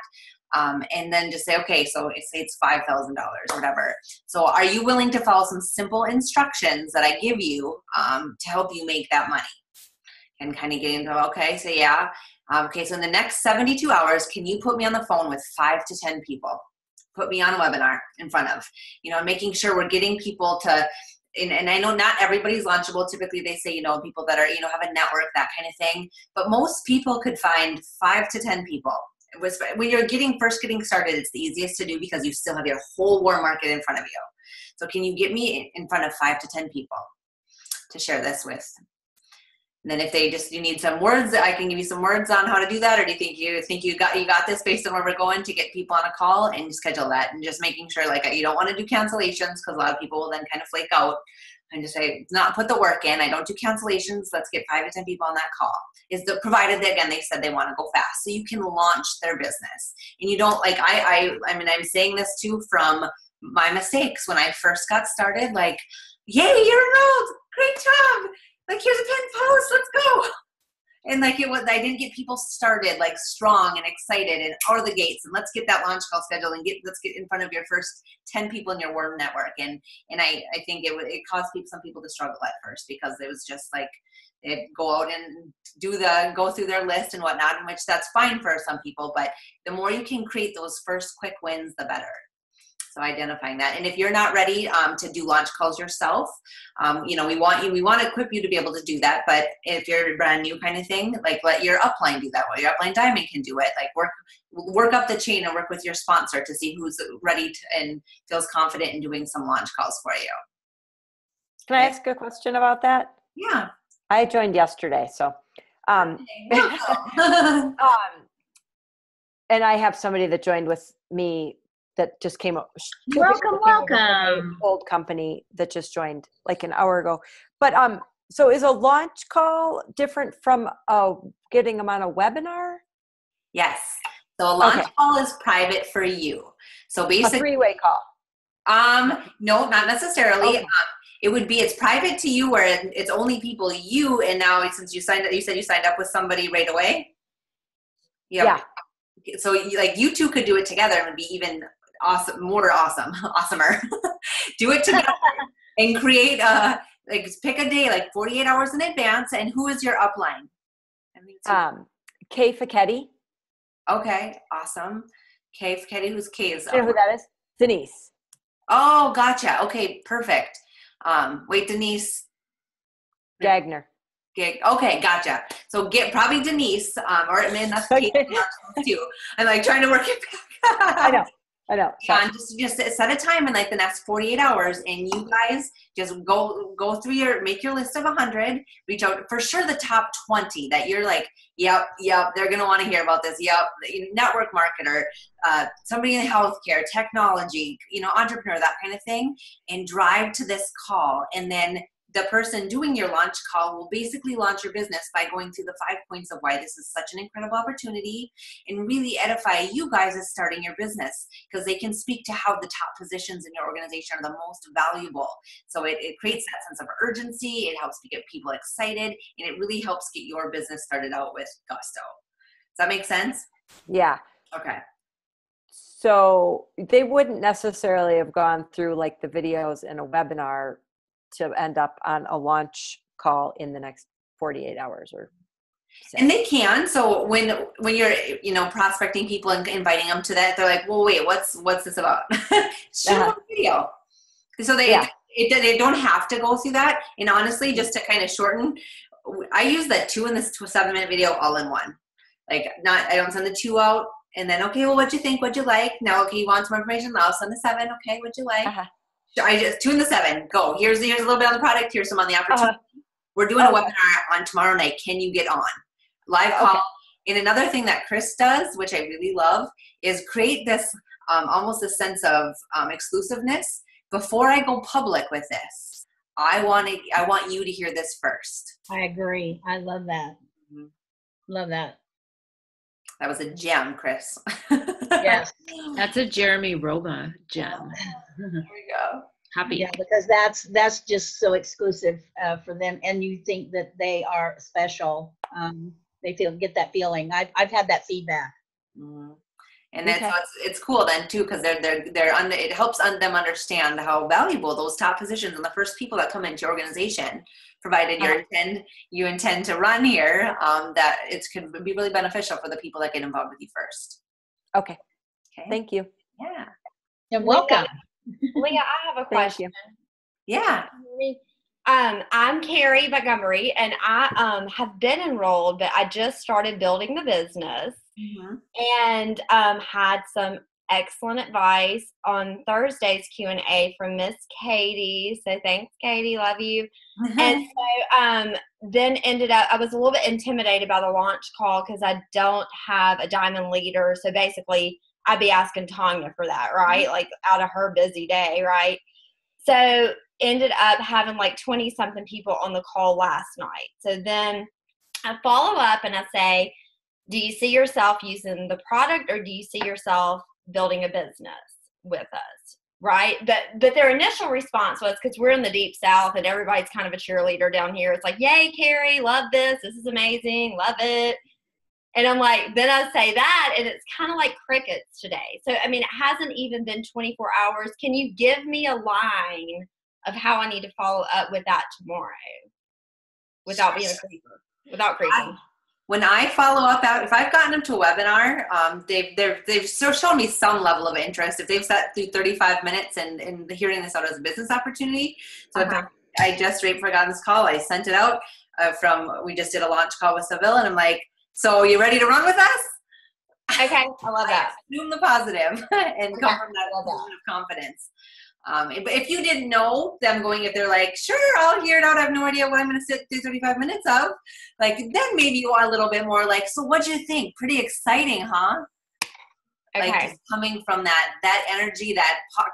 And then just say, okay, so say it's $5,000 or whatever. So are you willing to follow some simple instructions that I give you to help you make that money? And kind of get into, okay, so yeah. Okay, so in the next 72 hours, can you put me on the phone with 5 to 10 people? Put me on a webinar in front of, making sure we're getting people to, and I know not everybody's launchable. Typically they say, people that are, have a network, that kind of thing. But most people could find 5 to 10 people. When you're first getting started, it's the easiest to do because you still have your whole warm market in front of you. So can you get me in front of 5 to 10 people to share this with? And then if you need some words, I can give you some words on how to do that. Or do you think you got this based on where we're going to get people on a call and schedule that, and just making sure you don't want to do cancellations because a lot of people will then kind of flake out and just say, not put the work in. I don't do cancellations. Let's get 5 to 10 people on that call. Provided that, again, they said they want to go fast. So you can launch their business. And you don't I'm saying this too from my mistakes when I first got started, yay, you're enrolled. Great job. Here's a pinned post. Let's go. And I didn't get people started strong and excited and out of the gates. And let's get that launch call scheduled and let's get in front of your first 10 people in your warm network. And I think it caused some people to struggle at first because it was just they'd go out and go through their list and whatnot, in which that's fine for some people. But the more you can create those first quick wins, the better. So identifying that. And if you're not ready to do launch calls yourself, we want to equip you to be able to do that. But if you're brand new kind of thing, let your upline do that. Well, your upline diamond can do it. Work up the chain and work with your sponsor to see who's ready and feels confident in doing some launch calls for you. Can I ask a question about that? Yeah. I joined yesterday, so. And I have somebody that joined with me that just came up. Welcome. Old company that just joined like an hour ago. But so is a launch call different from getting them on a webinar? Yes. So a launch call is private for you. So basically, a three-way call. No, not necessarily. Okay. It's private to you, where it's only people you, and now since you said you signed up with somebody right away. Yep. Yeah. So you two could do it together, and it would be even awesomer. Do it together and create pick a day, 48 hours in advance. And who is your upline? Kay Fichetti. Okay, awesome. Kay Fichetti, who's Kay's? You know who that is? Denise. Oh, gotcha. Okay, perfect. Wait, Denise. Gagner. Okay, gotcha. So get probably Denise, that's Kate too. I'm trying to work it back. I know. And just set a time in the next 48 hours, and you guys just go through make your list of 100, reach out for sure the top 20 that you're yep, they're going to want to hear about this. Yep. Network marketer, somebody in healthcare, technology, entrepreneur, that kind of thing, and drive to this call. And then the person doing your launch call will basically launch your business by going through the 5 points of why this is such an incredible opportunity, and really edify you guys as starting your business, because they can speak to how the top positions in your organization are the most valuable. So it creates that sense of urgency. It helps to get people excited, and it really helps get your business started out with gusto. Does that make sense? Yeah. Okay. So they wouldn't necessarily have gone through the videos in a webinar to end up on a launch call in the next 48 hours or so. And they can. So when you're prospecting people and inviting them to that, they're like, well, wait, what's this about? Show them a video. So they don't have to go through that. And honestly, just to kind of shorten, I use that 2 and this 7-minute video all in one. I don't send the 2 out and then, okay, well, what'd you think? What'd you like? Now, okay, you want some information? I'll send the 7. Okay, what'd you like? I just 2 and the 7. Go. Here's a little bit on the product. Here's some on the opportunity. We're doing a webinar on tomorrow night. Can you get on? Live call. And another thing that Chris does, which I really love, is create this almost a sense of exclusiveness. Before I go public with this, I want you to hear this first. I agree. I love that. Mm-hmm. Love that. That was a gem, Chris. Yes. That's a Jeremy Roma gem. There we go. Happy. Yeah, because that's just so exclusive for them, and you think that they are special. They get that feeling. I've had that feedback. Mm-hmm. And that's it's cool then too, because it helps them understand how valuable those top positions and the first people that come into your organization, provided you intend to run here, that it can be really beneficial for the people that get involved with you first. Okay. Thank you. Yeah. And welcome. Leah, I have a question. Yeah. I'm Carrie Montgomery, and I have been enrolled, but I just started building the business. Mm-hmm. And had some excellent advice on Thursday's Q&A from Miss Katie. So thanks, Katie. Love you. Mm-hmm. And so then ended up, I was a little bit intimidated by the launch call because I don't have a diamond leader. So basically, I'd be asking Tanya for that, right? Like out of her busy day, right? So ended up having 20-something people on the call last night. So then I follow up and I say, do you see yourself using the product, or do you see yourself building a business with us, right? But their initial response was, because we're in the deep south and everybody's kind of a cheerleader down here, it's like, yay, Carrie, love this. This is amazing. Love it. And I'm like, then I say that, and it's kind of like crickets today. So, I mean, it hasn't even been 24 hours. Can you give me a line of how I need to follow up with that tomorrow without being a creeper, without creeping? When I follow up if I've gotten them to a webinar, they've shown me some level of interest. If they've sat through 35 minutes and hearing this out as a business opportunity. So I just right before I got on this call, I sent it out we just did a launch call with Seville, and I'm like, so you ready to run with us? Okay, I love that. Assume the positive and come from that level of confidence. But if you didn't know them going, if they're like, sure, I'll hear it out, I have no idea what I'm going to sit through 35 minutes of, like, then maybe you want a little bit more like, so what'd you think? Pretty exciting, huh? Okay. Like, just coming from that energy,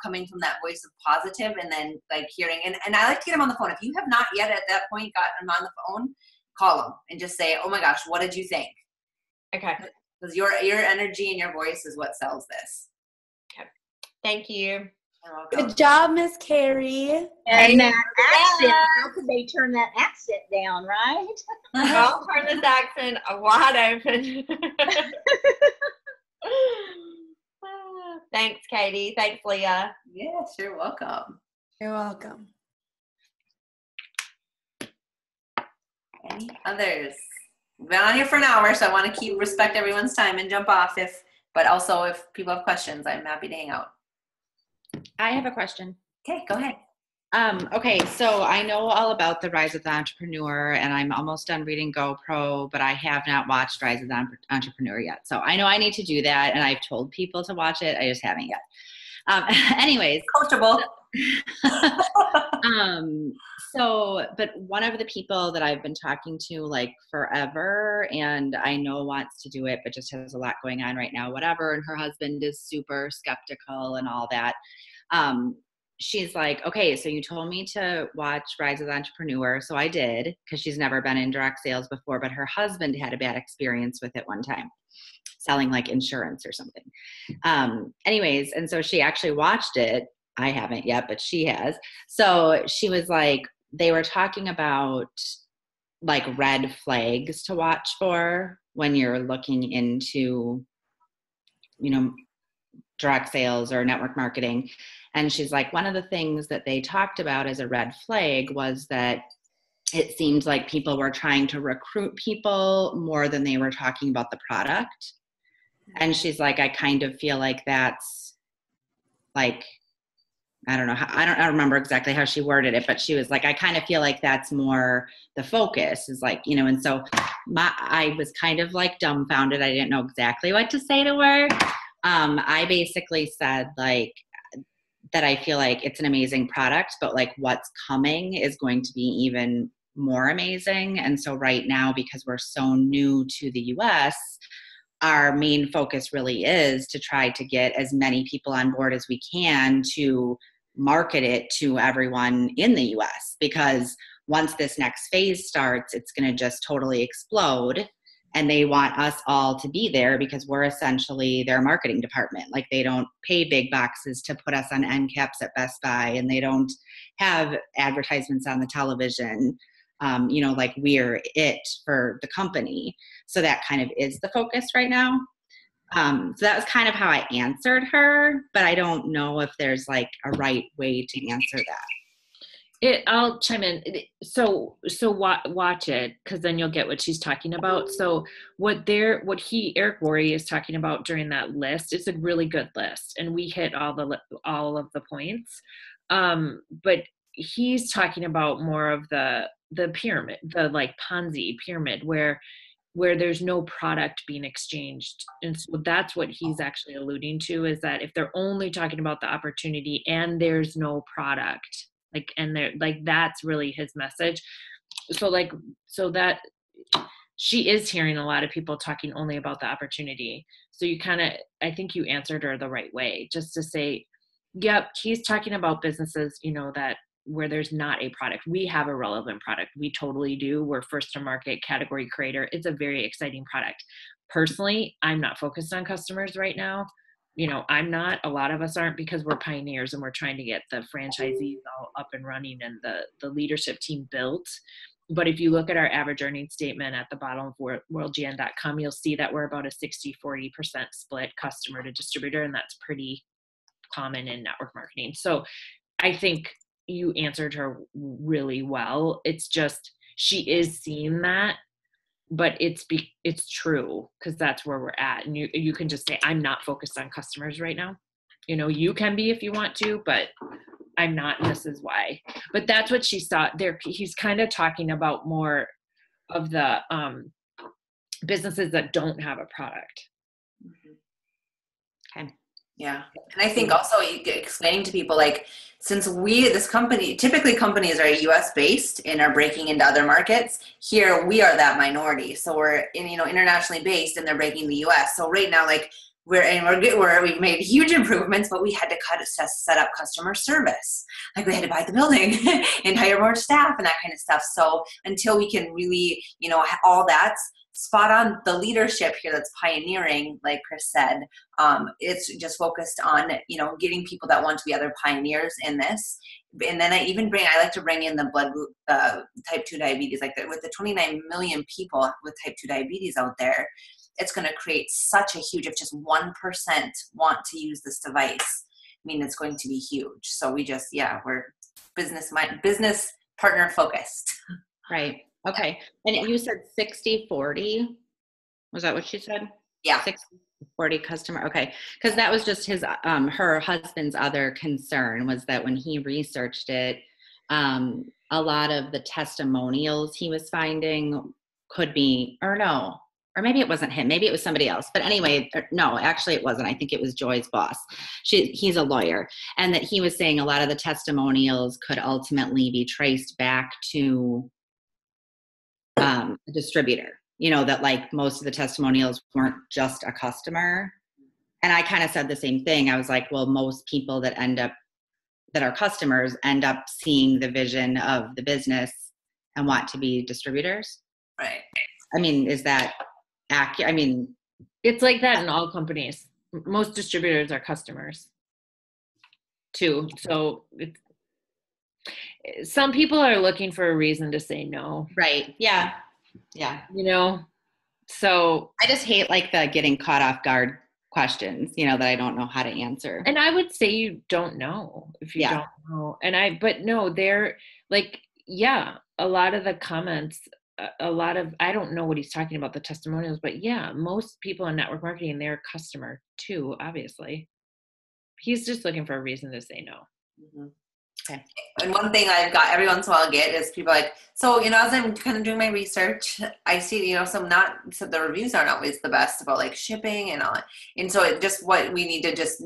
coming from that voice of positive, and then like hearing, and I like to get them on the phone. If you have not yet at that point gotten them on the phone, call them and just say, oh my gosh, what did you think? Okay. Because your energy and your voice is what sells this. Okay. Thank you. Good job, Miss Carrie. And that accent, how could they turn that accent down, right? I'll turn this accent wide open. Thanks, Katie. Thanks, Leah. Yes, you're welcome. You're welcome. Any others? We've been on here for an hour, so I want to respect everyone's time and jump off but also if people have questions, I'm happy to hang out. I have a question. Okay, go ahead. Okay, so I know all about the Rise of the Entrepreneur, and I'm almost done reading GoPro, but I have not watched Rise of the Entrepreneur yet. So I know I need to do that, and I've told people to watch it. I just haven't yet. Anyways. Coachable. But one of the people that I've been talking to like forever, and I know wants to do it, but just has a lot going on right now, whatever, and her husband is super skeptical and all that. She's like, okay, so you told me to watch Rise of the Entrepreneur. So I did, because she's never been in direct sales before, but her husband had a bad experience with it one time, selling like insurance or something. Anyways, and so she actually watched it. I haven't yet, but she has. So she was like, they were talking about like red flags to watch for when you're looking into, direct sales or network marketing. And she's like, one of the things that they talked about as a red flag was that it seemed like people were trying to recruit people more than they were talking about the product. And she's like, I kind of feel like that's like, I don't know, I don't remember exactly how she worded it, but she was like, I kind of feel like that's more the focus is like, and so I was kind of like dumbfounded. I didn't know exactly what to say to her. I basically said like, that I feel like it's an amazing product, but like what's coming is going to be even more amazing. And so right now, because we're so new to the US, our main focus really is to try to get as many people on board as we can to market it to everyone in the US, because once this next phase starts, it's going to just totally explode. And they want us all to be there because we're essentially their marketing department. Like they don't pay big boxes to put us on end caps at Best Buy, and they don't have advertisements on the television. Like we're it for the company. So that kind of is the focus right now. So that was kind of how I answered her, but I don't know if there's like a right way to answer that. I'll chime in. So watch it, because then you'll get what she's talking about. So what Eric Worre is talking about during that list is a really good list, and we hit all of the points. But he's talking about more of the pyramid, the like Ponzi pyramid, where there's no product being exchanged. And so that's what he's actually alluding to, is that if they're only talking about the opportunity and there's no product, that's really his message. So that she is hearing a lot of people talking only about the opportunity. So I think you answered her the right way, just to say, yep, he's talking about businesses, that where there's not a product. We have a relevant product. We totally do. We're first to market, category creator. It's a very exciting product. Personally, I'm not focused on customers right now. I'm not, a lot of us aren't, because we're pioneers and we're trying to get the franchisees all up and running and the leadership team built. But if you look at our average earnings statement at the bottom of worldgn.com, you'll see that we're about a 60-40% split customer to distributor. And that's pretty common in network marketing. So I think you answered her really well. It's just, she is seeing that, but it's true, because that's where we're at. And you can just say, I'm not focused on customers right now. You can be if you want to, but I'm not, and this is why. But that's what she saw there. He's kind of talking about more of the businesses that don't have a product. Okay. Yeah. And I think also explaining to people, like, since this company, typically companies are US based and are breaking into other markets, here we are that minority. So we're internationally based and they're breaking the US. So right now, like, we've made huge improvements, but we had to set up customer service. Like, we had to buy the building and hire more staff and that kind of stuff. So until we can really, all that's spot on, the leadership here that's pioneering, like Chris said, it's just focused on, getting people that want to be other pioneers in this. And then I like to bring in the blood group, type 2 diabetes, like with the 29 million people with type 2 diabetes out there. It's going to create such a huge, if just 1% want to use this device, it's going to be huge. So we're business partner focused. Right. Okay. And you said 60-40. Was that what she said? Yeah. 60-40 customer. Okay. Because that was just her husband's other concern, was that when he researched it, a lot of the testimonials he was finding could be, or maybe it wasn't him, maybe it was somebody else. But anyway, no, actually it wasn't. I think it was Joy's boss. He's a lawyer. And that he was saying a lot of the testimonials could ultimately be traced back to a distributor, that like most of the testimonials weren't just a customer. And I kind of said the same thing. I was like, well, most people that are customers end up seeing the vision of the business and want to be distributors. Right. Is that accurate? It's like that in all companies. Most distributors are customers too. So some people are looking for a reason to say no. Right. Yeah. Yeah. So I just hate like the getting caught off guard questions, that I don't know how to answer. And I would say you don't know if you don't know. But no, they're like, a lot of the comments, I don't know what he's talking about, the testimonials, but most people in network marketing, they're a customer too, obviously. He's just looking for a reason to say no. Mm-hmm. Okay. And one thing I've got every once in a while get is people like, so, as I'm kind of doing my research, I see, the reviews aren't always the best about like shipping and all that. And so what we need to just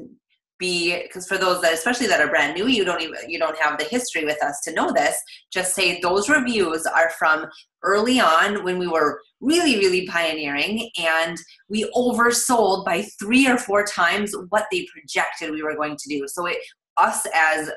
be, because for those that, especially that are brand new, you don't have the history with us to know this, just say those reviews are from early on when we were really, really pioneering, and we oversold by 3 or 4 times what they projected we were going to do. So us as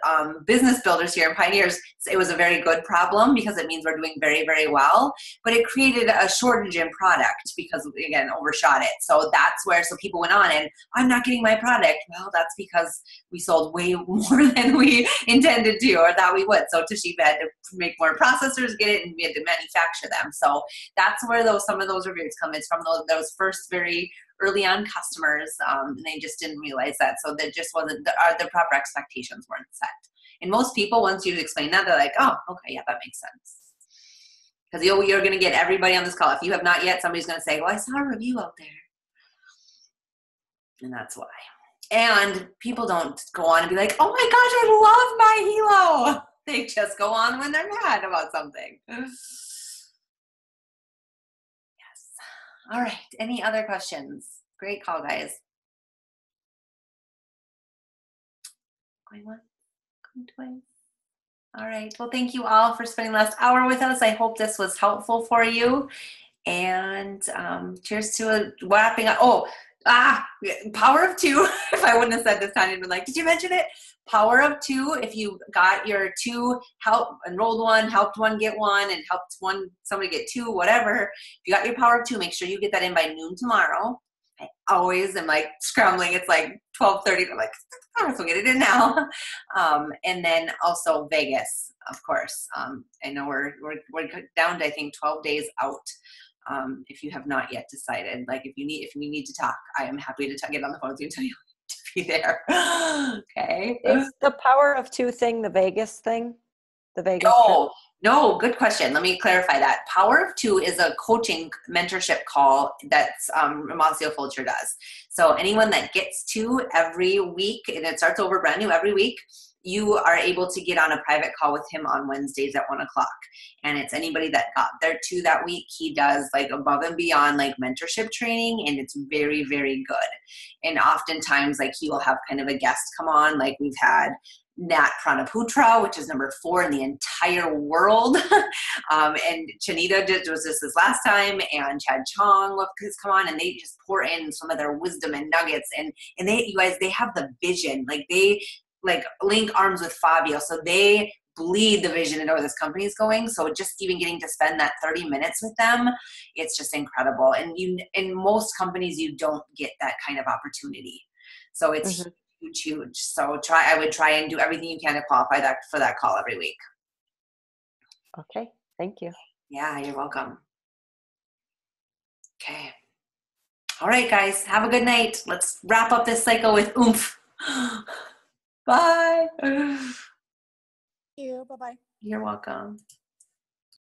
business builders here and pioneers, it was a very good problem because it means we're doing very, very well, but it created a shortage in product because, again, overshot it. So that's where, people went on and I'm not getting my product. Well, that's because we sold way more than we intended to or thought we would. So Toshiba had to make more processors, get it, and we had to manufacture them. So that's where some of those reviews come. It's from those first very early on customers, and they just didn't realize that. So that just wasn't, the proper expectations weren't set. And most people, once you explain that, they're like, oh, okay, yeah, that makes sense. Because you're going to get everybody on this call. If you have not yet, somebody's going to say, well, I saw a review out there. And that's why. And people don't go on and be like, oh my gosh, I love my Hilo. They just go on when they're mad about something. All right. Any other questions? Great call, guys. Going once, going twice. All right. Well, thank you all for spending the last hour with us. I hope this was helpful for you. And cheers to wrapping up. Power of 2. If I wouldn't have said this, I'd been like, did you mention it? Power of 2. If you got your 2, enrolled one, helped one get one, and helped somebody get 2, whatever. If you got your power of 2, make sure you get that in by noon tomorrow. I always am like scrambling. It's like 12:30. I'm like, I will get it in now. And then also Vegas, of course. I know we're down to, I think, 12 days out. If you have not yet decided, like if we need to talk, I am happy to get on the phone with you and tell you to be there. Okay. Is the power of 2 thing the Vegas thing? The Vegas trip? No, good question. Let me clarify that. Power of 2 is a coaching mentorship call that's Ramasio Fulcher does. So anyone that gets 2 every week, and it starts over brand new every week, you are able to get on a private call with him on Wednesdays at 1 o'clock. And it's anybody that got there too that week. He does like above and beyond like mentorship training, and it's very, very good. And oftentimes like he will have kind of a guest come on. Like we've had Nat Pranaputra, which is number 4 in the entire world. And Chanita was this last time, and Chad Chong has come on, and they just pour in some of their wisdom and nuggets. And they, you guys, they have the vision. Like they like link arms with Fabio. So they bleed the vision into where this company is going. So just even getting to spend that 30 minutes with them, it's just incredible. And in most companies, you don't get that kind of opportunity. So it's huge. So I would try and do everything you can to qualify for that call every week. Okay, thank you. Yeah, you're welcome. Okay. All right, guys, have a good night. Let's wrap up this cycle with oomph. Bye. Thank you. Bye-bye. You're welcome.